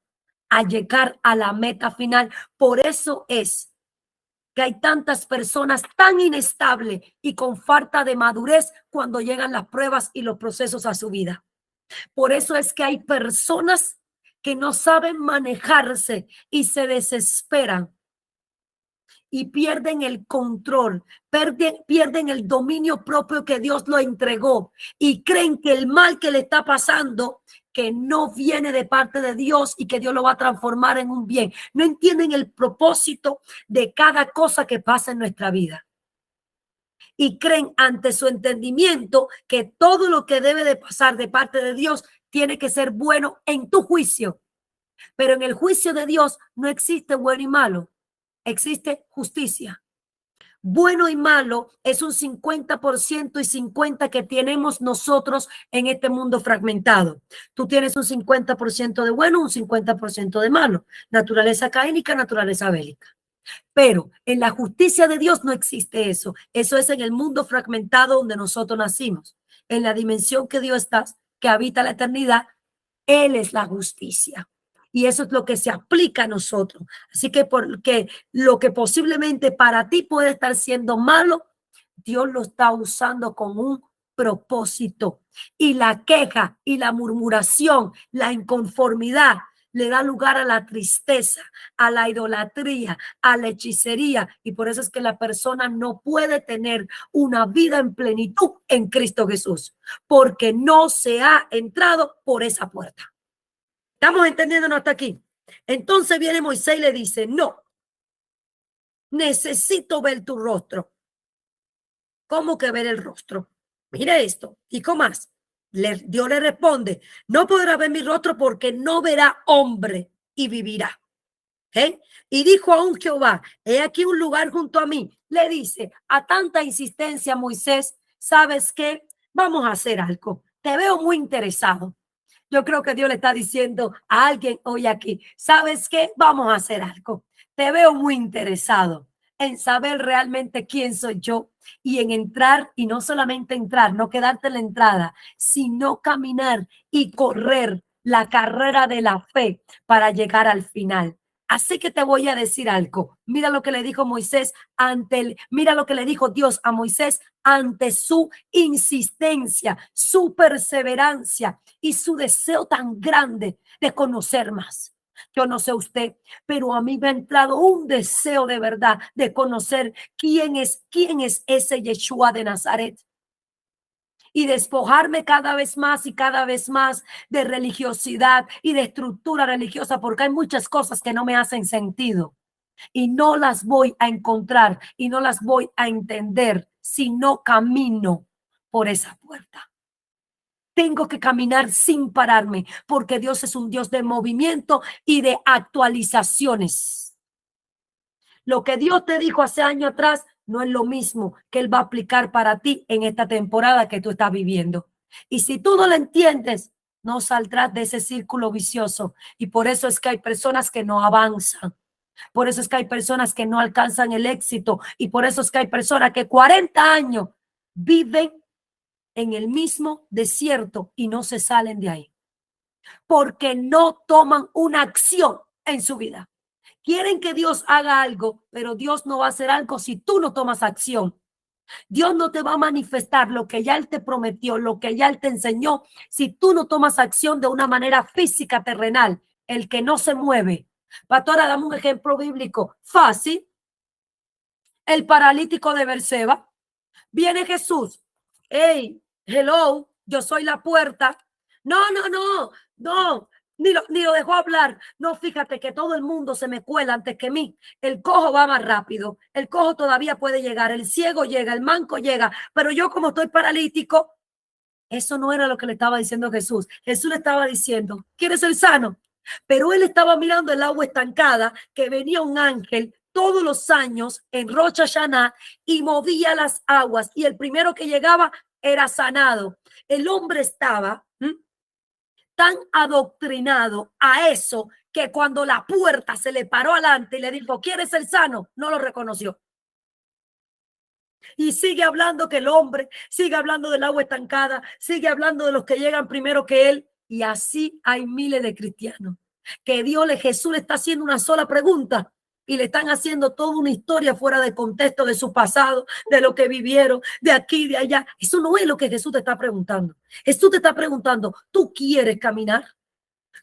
a llegar a la meta final. Por eso es que hay tantas personas tan inestables y con falta de madurez cuando llegan las pruebas y los procesos a su vida. Por eso es que hay personas que no saben manejarse y se desesperan y pierden el control, pierden el dominio propio que Dios lo entregó y creen que el mal que le está pasando, que no viene de parte de Dios y que Dios lo va a transformar en un bien. No entienden el propósito de cada cosa que pasa en nuestra vida. Y creen ante su entendimiento que todo lo que debe de pasar de parte de Dios tiene que ser bueno en tu juicio. Pero en el juicio de Dios no existe bueno y malo. Existe justicia. Bueno y malo es un 50% y 50% que tenemos nosotros en este mundo fragmentado. Tú tienes un 50% de bueno, un 50% de malo. Naturaleza caínica, naturaleza bélica. Pero en la justicia de Dios no existe eso. Eso es en el mundo fragmentado donde nosotros nacimos. En la dimensión que Dios está, que habita la eternidad, Él es la justicia. Y eso es lo que se aplica a nosotros. Así que porque lo que posiblemente para ti puede estar siendo malo, Dios lo está usando con un propósito. Y la queja y la murmuración, la inconformidad, le da lugar a la tristeza, a la idolatría, a la hechicería. Y por eso es que la persona no puede tener una vida en plenitud en Cristo Jesús, porque no se ha entrado por esa puerta. ¿Estamos entendiéndonos hasta aquí? Entonces viene Moisés y le dice, no, necesito ver tu rostro. ¿Cómo que ver el rostro? Mire esto. ¿Y cómo más? Dios le responde, no podrá ver mi rostro porque no verá hombre y vivirá. ¿Eh? Y dijo aún Jehová, he aquí un lugar junto a mí. Le dice, a tanta insistencia Moisés, ¿sabes qué? Vamos a hacer algo. Te veo muy interesado. Yo creo que Dios le está diciendo a alguien hoy aquí, ¿sabes qué? Vamos a hacer algo. Te veo muy interesado en saber realmente quién soy yo y en entrar, y no solamente entrar, no quedarte en la entrada, sino caminar y correr la carrera de la fe para llegar al final. Así que te voy a decir algo. Mira lo que le dijo Moisés mira lo que le dijo Dios a Moisés ante su insistencia, su perseverancia y su deseo tan grande de conocer más. Yo no sé usted, pero a mí me ha entrado un deseo de verdad de conocer quién es ese Yeshua de Nazaret. y despojarme cada vez más y cada vez más de religiosidad y de estructura religiosa, porque hay muchas cosas que no me hacen sentido y no las voy a encontrar y no las voy a entender si no camino por esa puerta. Tengo que caminar sin pararme, porque Dios es un Dios de movimiento y de actualizaciones. Lo que Dios te dijo hace años atrás no es lo mismo que Él va a aplicar para ti en esta temporada que tú estás viviendo. Y si tú no lo entiendes, no saldrás de ese círculo vicioso. Y por eso es que hay personas que no avanzan. Por eso es que hay personas que no alcanzan el éxito. Y por eso es que hay personas que 40 años viven en el mismo desierto y no se salen de ahí. Porque no toman una acción en su vida. Quieren que Dios haga algo, pero Dios no va a hacer algo si tú no tomas acción. Dios no te va a manifestar lo que ya Él te prometió, lo que ya Él te enseñó, si tú no tomas acción de una manera física, terrenal. El que no se mueve. Pastora, dame un ejemplo bíblico fácil. El paralítico de Berseba. Viene Jesús. Hey, hello, yo soy la puerta. No. Ni lo dejó hablar. No, fíjate que todo el mundo se me cuela antes que mí. El cojo va más rápido. El cojo todavía puede llegar. El ciego llega, el manco llega. Pero yo como estoy paralítico, eso no era lo que le estaba diciendo Jesús. Jesús le estaba diciendo, ¿quieres ser sano? Pero él estaba mirando el agua estancada, que venía un ángel todos los años en Rosh Hashanah y movía las aguas. Y el primero que llegaba era sanado. El hombre estaba tan adoctrinado a eso que cuando la puerta se le paró adelante y le dijo, ¿quieres ser sano? No lo reconoció. Y sigue hablando que el hombre, sigue hablando del agua estancada, sigue hablando de los que llegan primero que él. Y así hay miles de cristianos que Jesús le está haciendo una sola pregunta y le están haciendo toda una historia fuera de contexto de su pasado, de lo que vivieron, de aquí, de allá. Eso no es lo que Jesús te está preguntando. Jesús te está preguntando, ¿tú quieres caminar?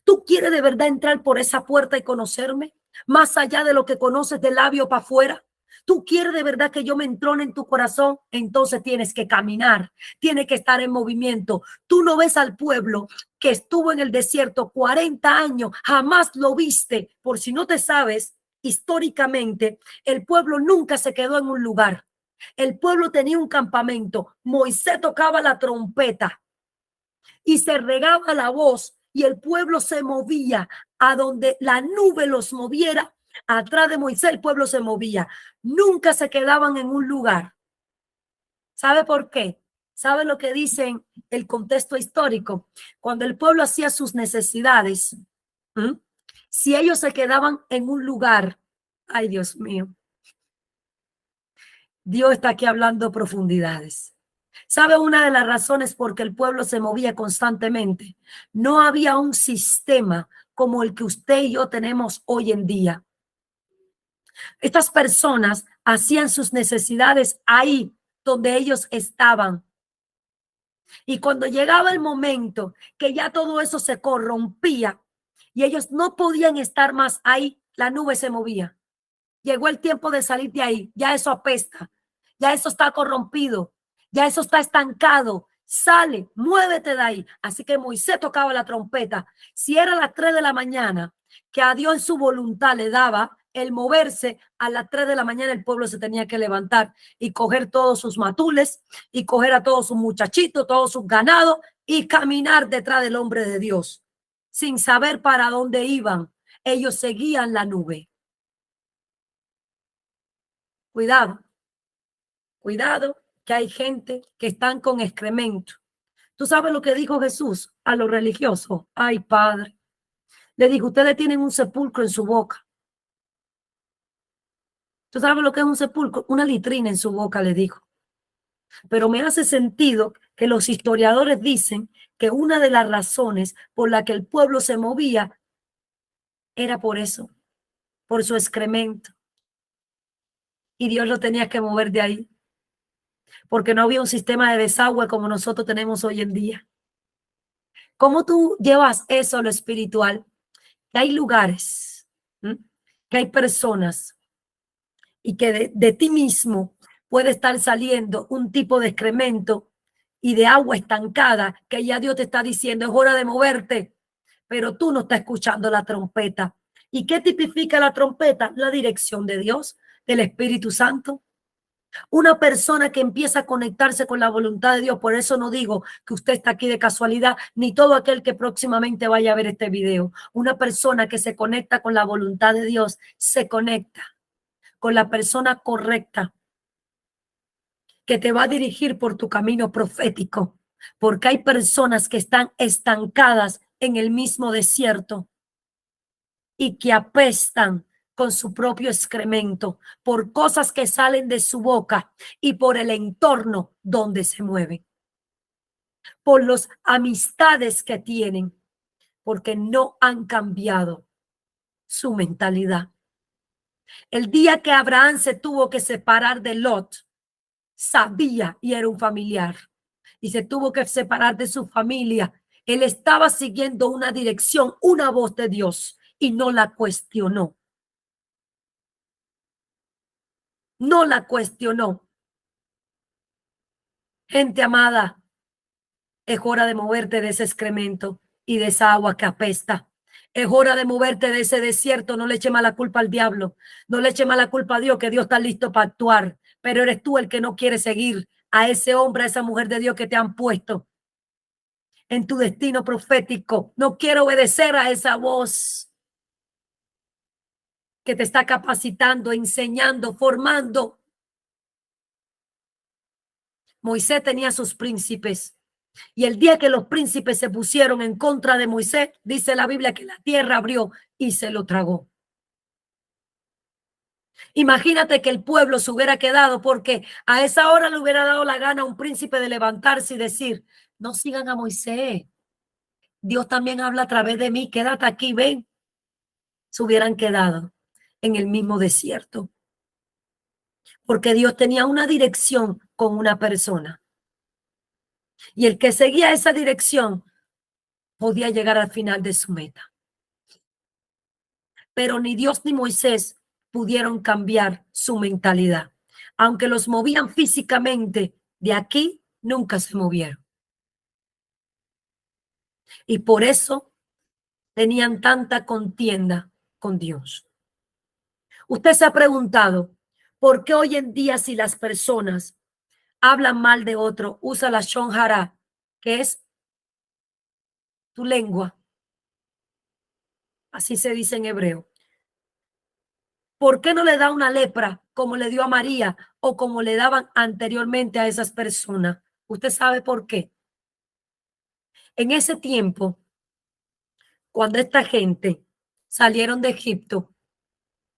¿Tú quieres de verdad entrar por esa puerta y conocerme? Más allá de lo que conoces de labio para afuera. ¿Tú quieres de verdad que yo me entrone en tu corazón? Entonces tienes que caminar, tienes que estar en movimiento. Tú no ves al pueblo que estuvo en el desierto 40 años, jamás lo viste. Por si no te sabes, históricamente, el pueblo nunca se quedó en un lugar. El pueblo tenía un campamento. Moisés tocaba la trompeta y se regaba la voz y el pueblo se movía a donde la nube los moviera. Atrás de Moisés el pueblo se movía. Nunca se quedaban en un lugar. ¿Sabe por qué? ¿Sabe lo que dicen el contexto histórico? Cuando el pueblo hacía sus necesidades, si ellos se quedaban en un lugar, ay Dios mío, Dios está aquí hablando profundidades. ¿Sabe una de las razones por que el pueblo se movía constantemente? No había un sistema como el que usted y yo tenemos hoy en día. Estas personas hacían sus necesidades ahí donde ellos estaban. Y cuando llegaba el momento que ya todo eso se corrompía y ellos no podían estar más ahí, la nube se movía. Llegó el tiempo de salir de ahí. Ya eso apesta. Ya eso está corrompido. Ya eso está estancado. Sale, muévete de ahí. Así que Moisés tocaba la trompeta. Si era a las 3 de la mañana, que a Dios en su voluntad le daba el moverse, a las 3 de la mañana el pueblo se tenía que levantar y coger todos sus matules y coger a todos sus muchachitos, todos sus ganados y caminar detrás del hombre de Dios. Sin saber para dónde iban, ellos seguían la nube. Cuidado, cuidado, que hay gente que están con excremento. ¿Tú sabes lo que dijo Jesús a los religiosos? Ay, Padre. Le dijo, ustedes tienen un sepulcro en su boca. ¿Tú sabes lo que es un sepulcro? Una litrina en su boca, le dijo. Pero me hace sentido que los historiadores dicen que una de las razones por la que el pueblo se movía era por eso, por su excremento. Y Dios lo tenía que mover de ahí, porque no había un sistema de desagüe como nosotros tenemos hoy en día. ¿Cómo tú llevas eso a lo espiritual? Que hay lugares, que hay personas y que de ti mismo puede estar saliendo un tipo de excremento y de agua estancada, que ya Dios te está diciendo, es hora de moverte, pero tú no estás escuchando la trompeta. ¿Y qué tipifica la trompeta? La dirección de Dios, del Espíritu Santo. Una persona que empieza a conectarse con la voluntad de Dios, por eso no digo que usted está aquí de casualidad, ni todo aquel que próximamente vaya a ver este video. Una persona que se conecta con la voluntad de Dios, se conecta con la persona correcta que te va a dirigir por tu camino profético, porque hay personas que están estancadas en el mismo desierto y que apestan con su propio excremento por cosas que salen de su boca y por el entorno donde se mueven, por las amistades que tienen, porque no han cambiado su mentalidad. El día que Abraham se tuvo que separar de Lot, sabía y era un familiar, y se tuvo que separar de su familia. Él estaba siguiendo una dirección, una voz de Dios, y no la cuestionó. No la cuestionó. Gente amada, es hora de moverte de ese excremento y de esa agua que apesta. Es hora de moverte de ese desierto. No le eche mala culpa al diablo. No le eche mala culpa a Dios, que Dios está listo para actuar. Pero eres tú el que no quiere seguir a ese hombre, a esa mujer de Dios que te han puesto en tu destino profético. No quiero obedecer a esa voz que te está capacitando, enseñando, formando. Moisés tenía sus príncipes. Y el día que los príncipes se pusieron en contra de Moisés, dice la Biblia que la tierra abrió y se lo tragó. Imagínate que el pueblo se hubiera quedado porque a esa hora le hubiera dado la gana a un príncipe de levantarse y decir, no sigan a Moisés. Dios también habla a través de mí. Quédate aquí, ven. Se hubieran quedado en el mismo desierto. Porque Dios tenía una dirección con una persona. Y el que seguía esa dirección podía llegar al final de su meta. Pero ni Dios ni Moisés pudieron cambiar su mentalidad. Aunque los movían físicamente, de aquí nunca se movieron. Y por eso tenían tanta contienda con Dios. Usted se ha preguntado, ¿por qué hoy en día si las personas hablan mal de otro, usa la shon hara, que es tu lengua? Así se dice en hebreo. ¿Por qué no le da una lepra como le dio a María o como le daban anteriormente a esas personas? ¿Usted sabe por qué? En ese tiempo, cuando esta gente salieron de Egipto,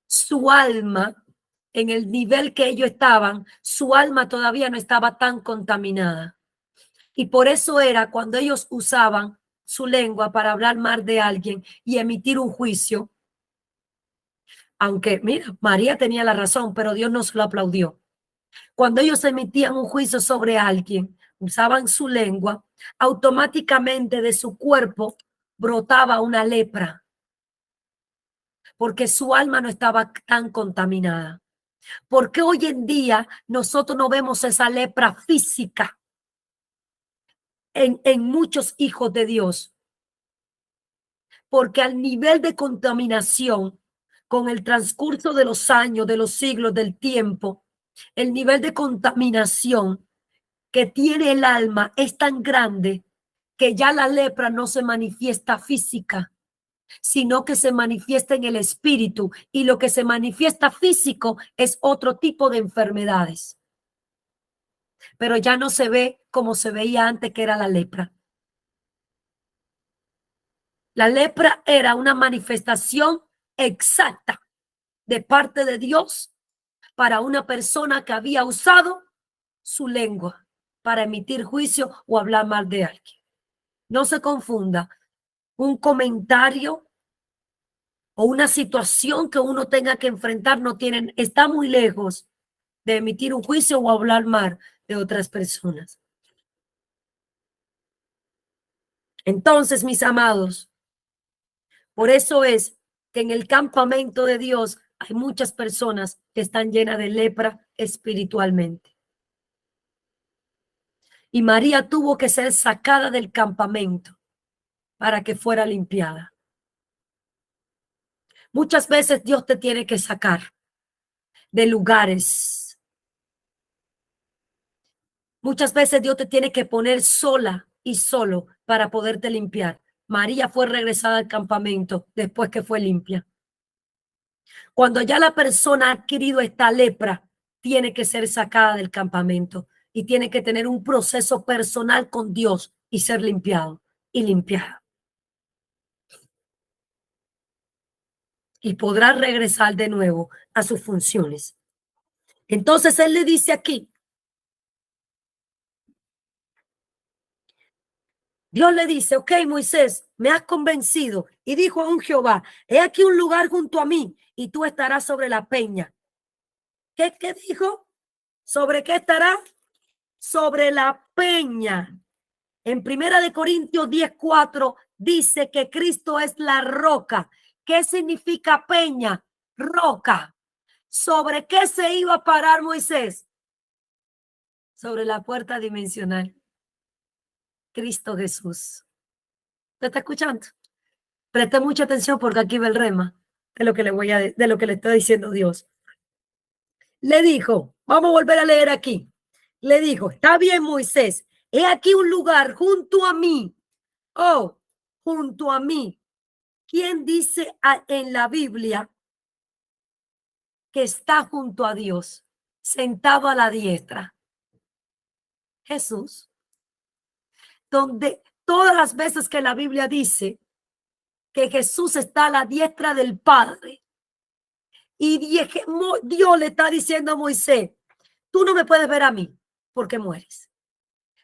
su alma, en el nivel que ellos estaban, su alma todavía no estaba tan contaminada. Y por eso era cuando ellos usaban su lengua para hablar mal de alguien y emitir un juicio, aunque, mira, María tenía la razón, pero Dios no se lo aplaudió. Cuando ellos emitían un juicio sobre alguien, usaban su lengua, automáticamente de su cuerpo brotaba una lepra, porque su alma no estaba tan contaminada. ¿Por qué hoy en día nosotros no vemos esa lepra física en muchos hijos de Dios? Porque al nivel de contaminación, con el transcurso de los años, de los siglos, del tiempo, el nivel de contaminación que tiene el alma es tan grande que ya la lepra no se manifiesta física, sino que se manifiesta en el espíritu, y lo que se manifiesta físico es otro tipo de enfermedades. Pero ya no se ve como se veía antes, que era la lepra. La lepra era una manifestación exacta de parte de Dios para una persona que había usado su lengua para emitir juicio o hablar mal de alguien. No se confunda un comentario o una situación que uno tenga que enfrentar, está muy lejos de emitir un juicio o hablar mal de otras personas. Entonces, mis amados, por eso es que en el campamento de Dios hay muchas personas que están llenas de lepra espiritualmente. Y María tuvo que ser sacada del campamento para que fuera limpiada. Muchas veces Dios te tiene que sacar de lugares. Muchas veces Dios te tiene que poner sola y solo para poderte limpiar. María fue regresada al campamento después que fue limpia. Cuando ya la persona ha adquirido esta lepra, tiene que ser sacada del campamento y tiene que tener un proceso personal con Dios y ser limpiado y limpiado. Y podrá regresar de nuevo a sus funciones. Entonces él le dice aquí, Dios le dice, ok, Moisés, me has convencido. Y dijo a un Jehová, he aquí un lugar junto a mí y tú estarás sobre la peña. ¿Qué dijo? ¿Sobre qué estará? Sobre la peña. En Primera de Corintios 10:4 dice que Cristo es la roca. ¿Qué significa peña? Roca. ¿Sobre qué se iba a parar Moisés? Sobre la puerta dimensional. Cristo Jesús. ¿Te está escuchando? Preste mucha atención porque aquí va el rema de lo que de lo que le está diciendo Dios. Le dijo, vamos a volver a leer aquí. Le dijo, está bien, Moisés, he aquí un lugar junto a mí. Oh, junto a mí. ¿Quién dice en la Biblia que está junto a Dios, sentado a la diestra? Jesús. Donde todas las veces que la Biblia dice que Jesús está a la diestra del Padre, y Dios le está diciendo a Moisés, tú no me puedes ver a mí porque mueres.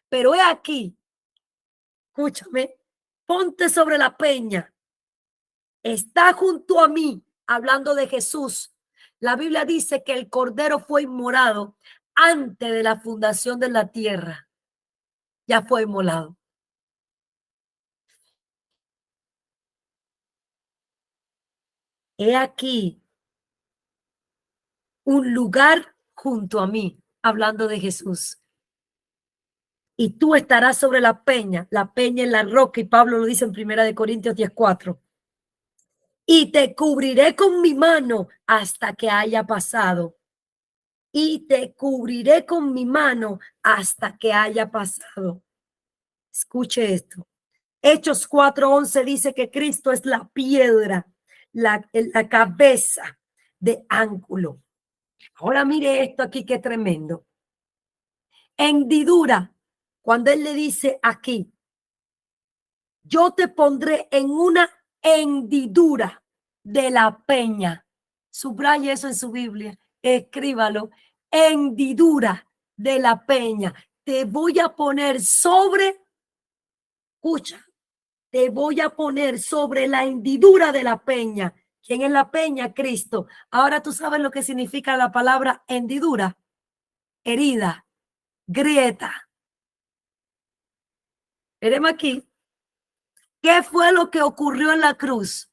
Pero he aquí, escúchame, ponte sobre la peña, está junto a mí, hablando de Jesús. La Biblia dice que el Cordero fue inmolado antes de la fundación de la tierra. Ya fue inmolado. He aquí un lugar junto a mí, hablando de Jesús. Y tú estarás sobre la peña en la roca, y Pablo lo dice en Primera de Corintios 10:4. Y te cubriré con mi mano hasta que haya pasado. Y te cubriré con mi mano hasta que haya pasado. Escuche esto. Hechos 4:11 dice que Cristo es la piedra, la cabeza de ángulo. Ahora mire esto aquí que tremendo. Hendidura, cuando él le dice aquí, yo te pondré en una hendidura de la peña. Subraye eso en su Biblia, escríbalo. Hendidura de la peña. Te voy a poner sobre, escucha, te voy a poner sobre la hendidura de la peña. ¿Quién es la peña? Cristo. Ahora tú sabes lo que significa la palabra hendidura. Herida, grieta. Veremos aquí. ¿Qué fue lo que ocurrió en la cruz?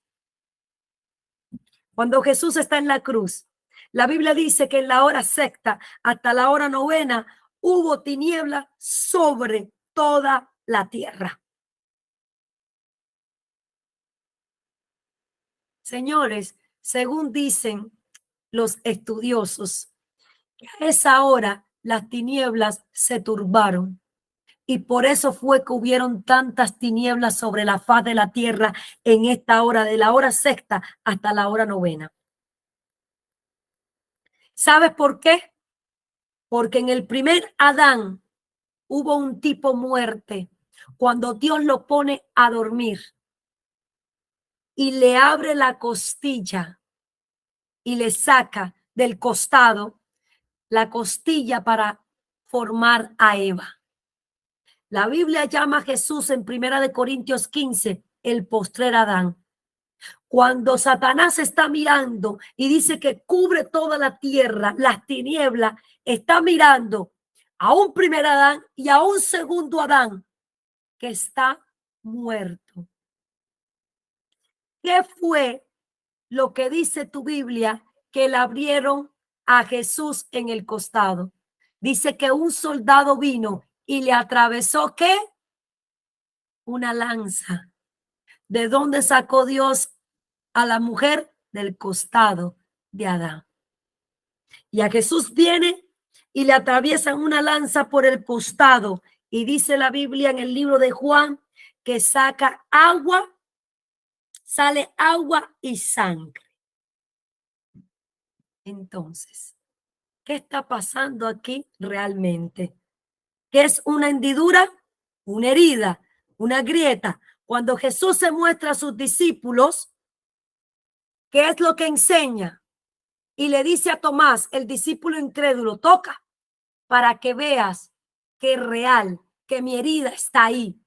Cuando Jesús está en la cruz, la Biblia dice que en la hora sexta hasta la hora novena hubo tiniebla sobre toda la tierra. Señores, según dicen los estudiosos, a esa hora las tinieblas se turbaron. Y por eso fue que hubieron tantas tinieblas sobre la faz de la tierra en esta hora, de la hora sexta hasta la hora novena. ¿Sabes por qué? Porque en el primer Adán hubo un tipo muerte. Cuando Dios lo pone a dormir y le abre la costilla y le saca del costado la costilla para formar a Eva. La Biblia llama a Jesús en Primera de Corintios 15 el postrer Adán. Cuando Satanás está mirando y dice que cubre toda la tierra, las tinieblas, está mirando a un primer Adán y a un segundo Adán que está muerto. ¿Qué fue lo que dice tu Biblia que le abrieron a Jesús en el costado? Dice que un soldado vino y le atravesó, ¿qué? Una lanza. ¿De dónde sacó Dios a la mujer? Del costado de Adán. Y a Jesús viene y le atraviesan una lanza por el costado. Y dice la Biblia en el libro de Juan que saca agua, sale agua y sangre. Entonces, ¿qué está pasando aquí realmente? ¿Qué es una hendidura? Una herida, una grieta. Cuando Jesús se muestra a sus discípulos, ¿qué es lo que enseña? Y le dice a Tomás, el discípulo incrédulo, toca para que veas que es real, que mi herida está ahí.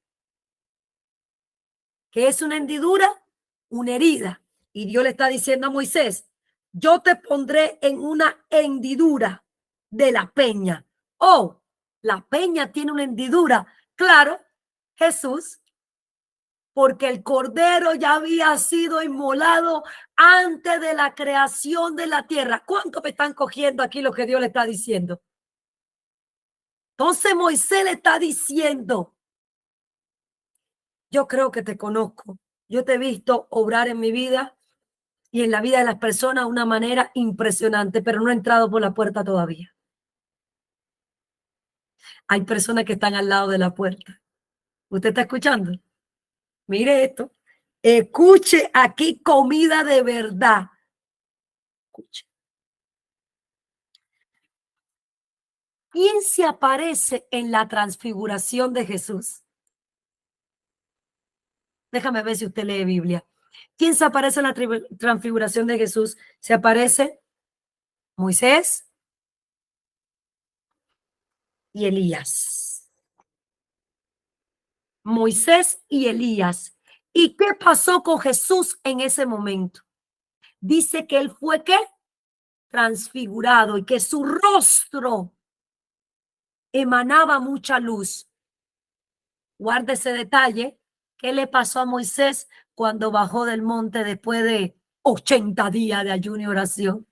¿Qué es una hendidura? Una herida. Y Dios le está diciendo a Moisés, yo te pondré en una hendidura de la peña. Oh, la peña tiene una hendidura. Claro, Jesús, porque el cordero ya había sido inmolado antes de la creación de la tierra. ¿Cuánto me están cogiendo aquí lo que Dios le está diciendo? Entonces Moisés le está diciendo, yo creo que te conozco, yo te he visto obrar en mi vida y en la vida de las personas de una manera impresionante, pero no he entrado por la puerta todavía. Hay personas que están al lado de la puerta. ¿Usted está escuchando? Mire esto. Escuche aquí comida de verdad. Escuche. ¿Quién se aparece en la transfiguración de Jesús? Déjame ver si usted lee Biblia. ¿Quién se aparece en la transfiguración de Jesús? Se aparece Moisés y Elías. Moisés y Elías. ¿Y qué pasó con Jesús en ese momento? Dice que él fue, ¿qué? Transfigurado y que su rostro emanaba mucha luz. Guarde ese detalle. ¿Qué le pasó a Moisés cuando bajó del monte después de 80 días de ayuno y oración?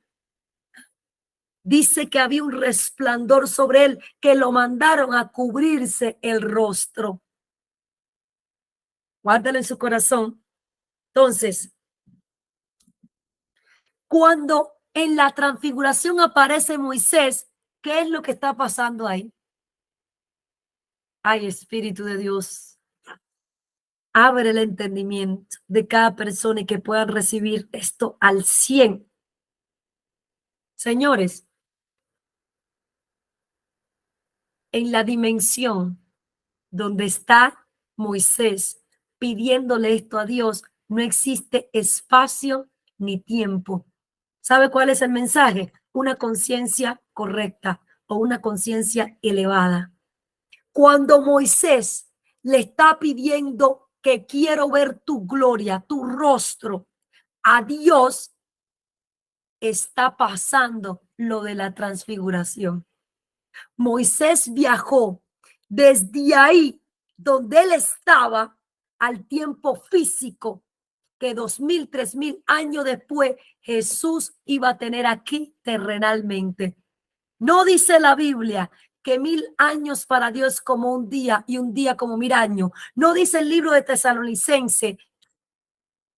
Dice que había un resplandor sobre él que lo mandaron a cubrirse el rostro. Guárdalo en su corazón. Entonces, cuando en la transfiguración aparece Moisés, ¿qué es lo que está pasando ahí? Ay, Espíritu de Dios, abre el entendimiento de cada persona y que puedan recibir esto al 100. Señores, en la dimensión donde está Moisés pidiéndole esto a Dios, no existe espacio ni tiempo. ¿Sabe cuál es el mensaje? Una conciencia correcta o una conciencia elevada. Cuando Moisés le está pidiendo que quiero ver tu gloria, tu rostro, a Dios está pasando lo de la transfiguración. Moisés viajó desde ahí donde él estaba al tiempo físico que 2000, 3000 años después Jesús iba a tener aquí terrenalmente. No dice la Biblia que 1000 años para Dios como un día y un día como 1000 años. No dice el libro de Tesalonicense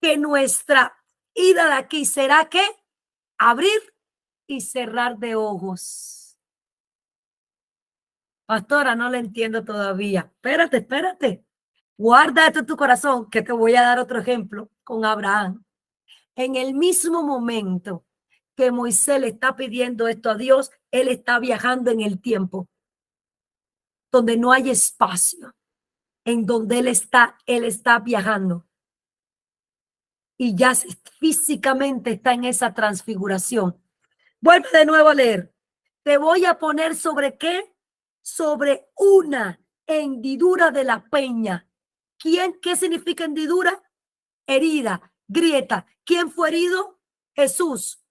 que nuestra ida de aquí será que abrir y cerrar de ojos. Pastora, no le entiendo todavía. Espérate. Guarda esto en tu corazón, que te voy a dar otro ejemplo con Abraham. En el mismo momento que Moisés le está pidiendo esto a Dios, él está viajando en el tiempo, donde no hay espacio, en donde él está viajando. Y ya físicamente está en esa transfiguración. Vuelve de nuevo a leer. Te voy a poner sobre qué? Sobre una hendidura de la peña. ¿Qué significa hendidura? Herida, grieta. ¿Quién fue herido? Jesús.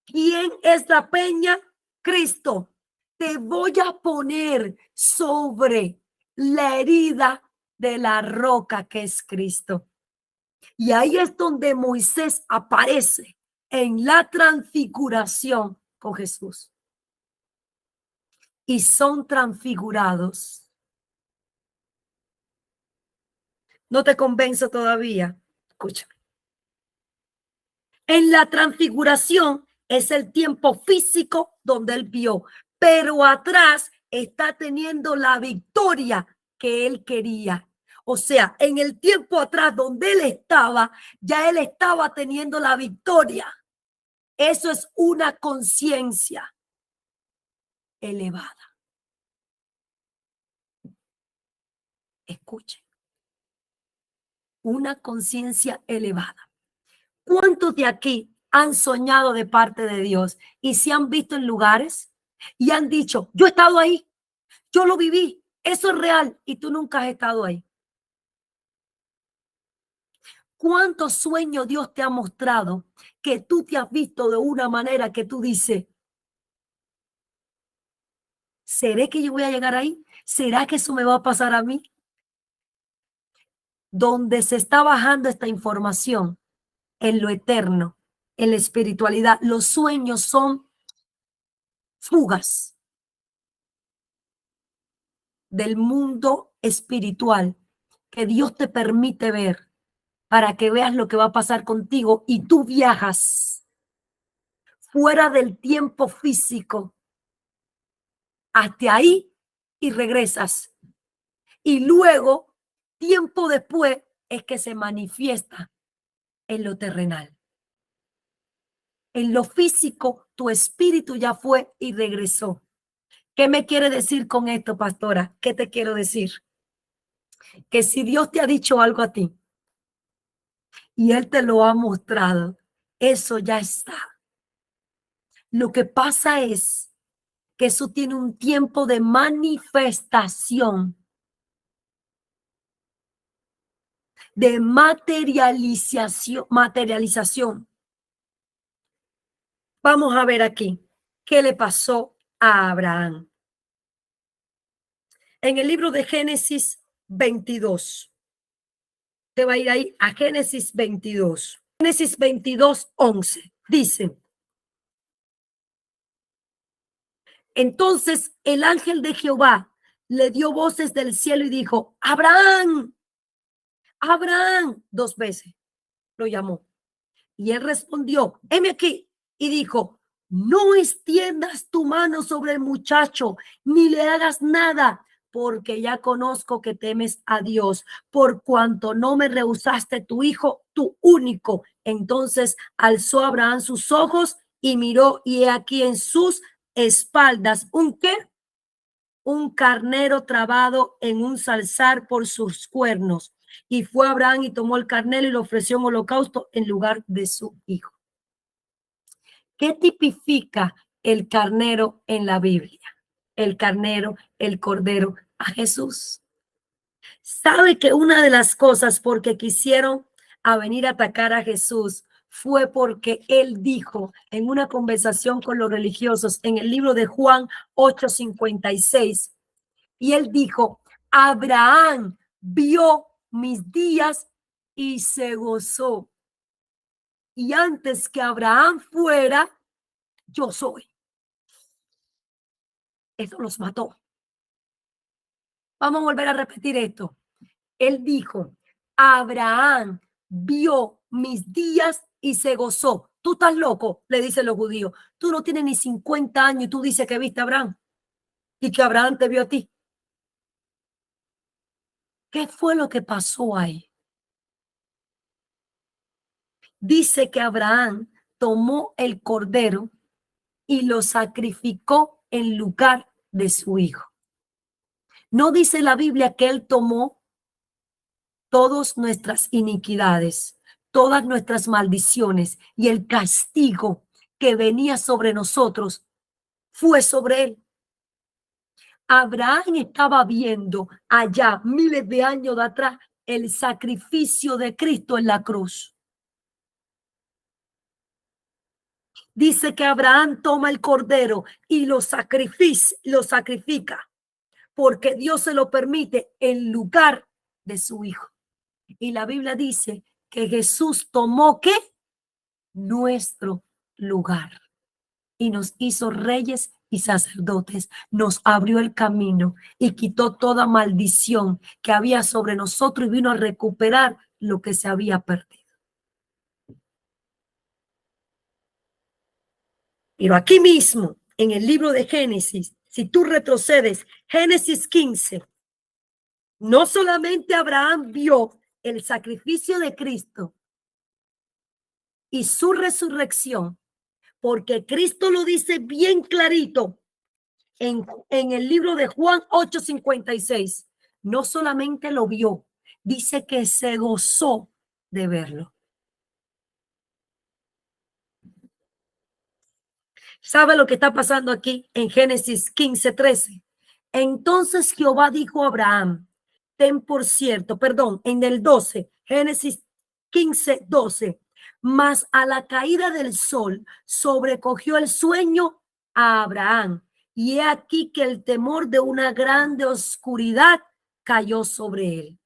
¿Quién es la peña? Cristo. Te voy a poner sobre la herida de la roca que es Cristo. Y ahí es donde Moisés aparece en la transfiguración con Jesús. y son transfigurados. ¿No te convenzo todavía? Escucha. En la transfiguración es el tiempo físico donde él vio, pero atrás está teniendo la victoria que él quería. O sea, en el tiempo atrás donde él estaba, ya él estaba teniendo la victoria. Eso es una conciencia elevada. Escuchen, una conciencia elevada. ¿Cuántos de aquí han soñado de parte de Dios y se han visto en lugares y han dicho, yo he estado ahí, yo lo viví, eso es real y tú nunca has estado ahí? ¿Cuántos sueños Dios te ha mostrado que tú te has visto de una manera que tú dices, ¿seré que yo voy a llegar ahí? ¿Será que eso me va a pasar a mí? Donde se está bajando esta información en lo eterno, en la espiritualidad, los sueños son fugas del mundo espiritual que Dios te permite ver para que veas lo que va a pasar contigo y tú viajas fuera del tiempo físico hasta ahí y regresas. Y luego, tiempo después, es que se manifiesta en lo terrenal. En lo físico, tu espíritu ya fue y regresó. ¿Qué me quiere decir con esto, pastora? ¿Qué te quiero decir? Que si Dios te ha dicho algo a ti y Él te lo ha mostrado, eso ya está. Lo que pasa es que eso tiene un tiempo de manifestación, de materialización. Vamos a ver aquí qué le pasó a Abraham. En el libro de Génesis 22. Te va a ir ahí a Génesis 22. Génesis 22, 11. Dice, entonces el ángel de Jehová le dio voces del cielo y dijo, Abraham, Abraham, 2 veces lo llamó. Y él respondió, heme aquí, y dijo, no extiendas tu mano sobre el muchacho, ni le hagas nada, porque ya conozco que temes a Dios, por cuanto no me rehusaste tu hijo, tu único. Entonces alzó Abraham sus ojos y miró, y he aquí en sus espaldas, ¿un qué? Un carnero trabado en un salzar por sus cuernos. Y fue Abraham y tomó el carnero y lo ofreció en holocausto en lugar de su hijo. ¿Qué tipifica el carnero en la Biblia? El carnero, el cordero, a Jesús. ¿Sabe que una de las cosas porque quisieron a venir a atacar a Jesús fue porque él dijo en una conversación con los religiosos en el libro de Juan 8:56, y él dijo, Abraham vio mis días y se gozó. Y antes que Abraham fuera, yo soy. Eso los mató. Vamos a volver a repetir esto. Él dijo, Abraham vio mis días y se gozó. Tú estás loco, le dicen los judíos. Tú no tienes ni 50 años y tú dices que viste a Abraham y que Abraham te vio a ti. ¿Qué fue lo que pasó ahí? Dice que Abraham tomó el cordero y lo sacrificó en lugar de su hijo. No dice la Biblia que él tomó todas nuestras iniquidades, todas nuestras maldiciones y el castigo que venía sobre nosotros fue sobre él. Abraham estaba viendo allá miles de años de atrás el sacrificio de Cristo en la cruz. Dice que Abraham toma el cordero y lo sacrifica porque Dios se lo permite en lugar de su hijo. Y la Biblia dice que Jesús tomó ¿qué? Nuestro lugar y nos hizo reyes y sacerdotes, nos abrió el camino y quitó toda maldición que había sobre nosotros y vino a recuperar lo que se había perdido. Pero aquí mismo, en el libro de Génesis, si tú retrocedes, Génesis 15, no solamente Abraham vio el sacrificio de Cristo y su resurrección, porque Cristo lo dice bien clarito en el libro de Juan 8:56. No solamente lo vio, dice que se gozó de verlo. ¿Sabe lo que está pasando aquí en Génesis 15:13? Entonces Jehová dijo a Abraham, ten por cierto, perdón, en el 12, Génesis 15:12, mas a la caída del sol sobrecogió el sueño a Abraham, y he aquí que el temor de una grande oscuridad cayó sobre él.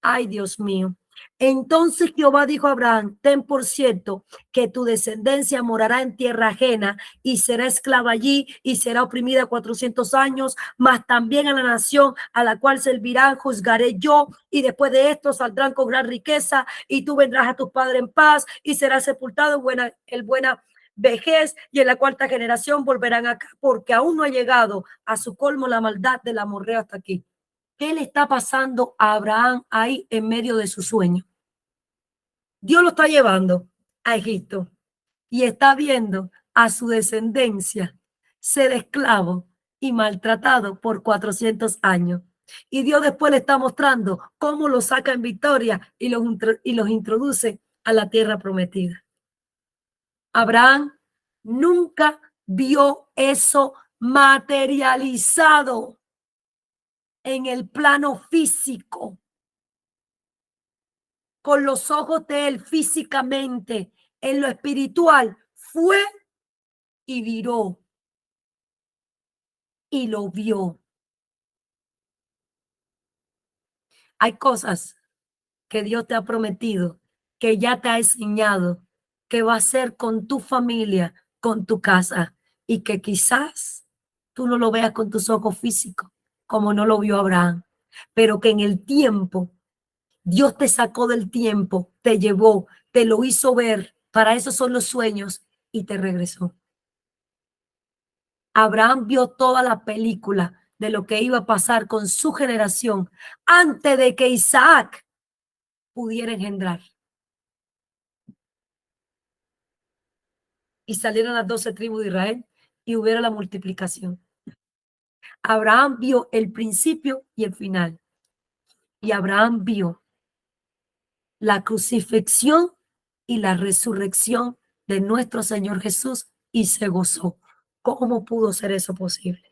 Ay, Dios mío. Entonces Jehová dijo a Abraham, ten por cierto que tu descendencia morará en tierra ajena y será esclava allí y será oprimida 400 años, mas también a la nación a la cual servirán juzgaré yo, y después de esto saldrán con gran riqueza y tú vendrás a tus padres en paz y serás sepultado en buena vejez, y en la cuarta generación volverán acá, porque aún no ha llegado a su colmo la maldad del amorreo hasta aquí. ¿Qué le está pasando a Abraham ahí en medio de su sueño? Dios lo está llevando a Egipto y está viendo a su descendencia ser esclavo y maltratado por 400 años. Y Dios después le está mostrando cómo lo saca en victoria y los introduce a la tierra prometida. Abraham nunca vio eso materializado en el plano físico, con los ojos de él físicamente. En lo espiritual fue y viró y lo vio. Hay cosas que Dios te ha prometido, que ya te ha enseñado, que va a ser con tu familia, con tu casa, y que quizás tú no lo veas con tus ojos físicos, como no lo vio Abraham, pero que en el tiempo Dios te sacó del tiempo, te llevó, te lo hizo ver. Para eso son los sueños y te regresó. Abraham vio toda la película de lo que iba a pasar con su generación antes de que Isaac pudiera engendrar. Y salieron las 12 tribus de Israel y hubiera la multiplicación. Abraham vio el principio y el final. Y Abraham vio la crucifixión y la resurrección de nuestro Señor Jesús y se gozó. ¿Cómo pudo ser eso posible?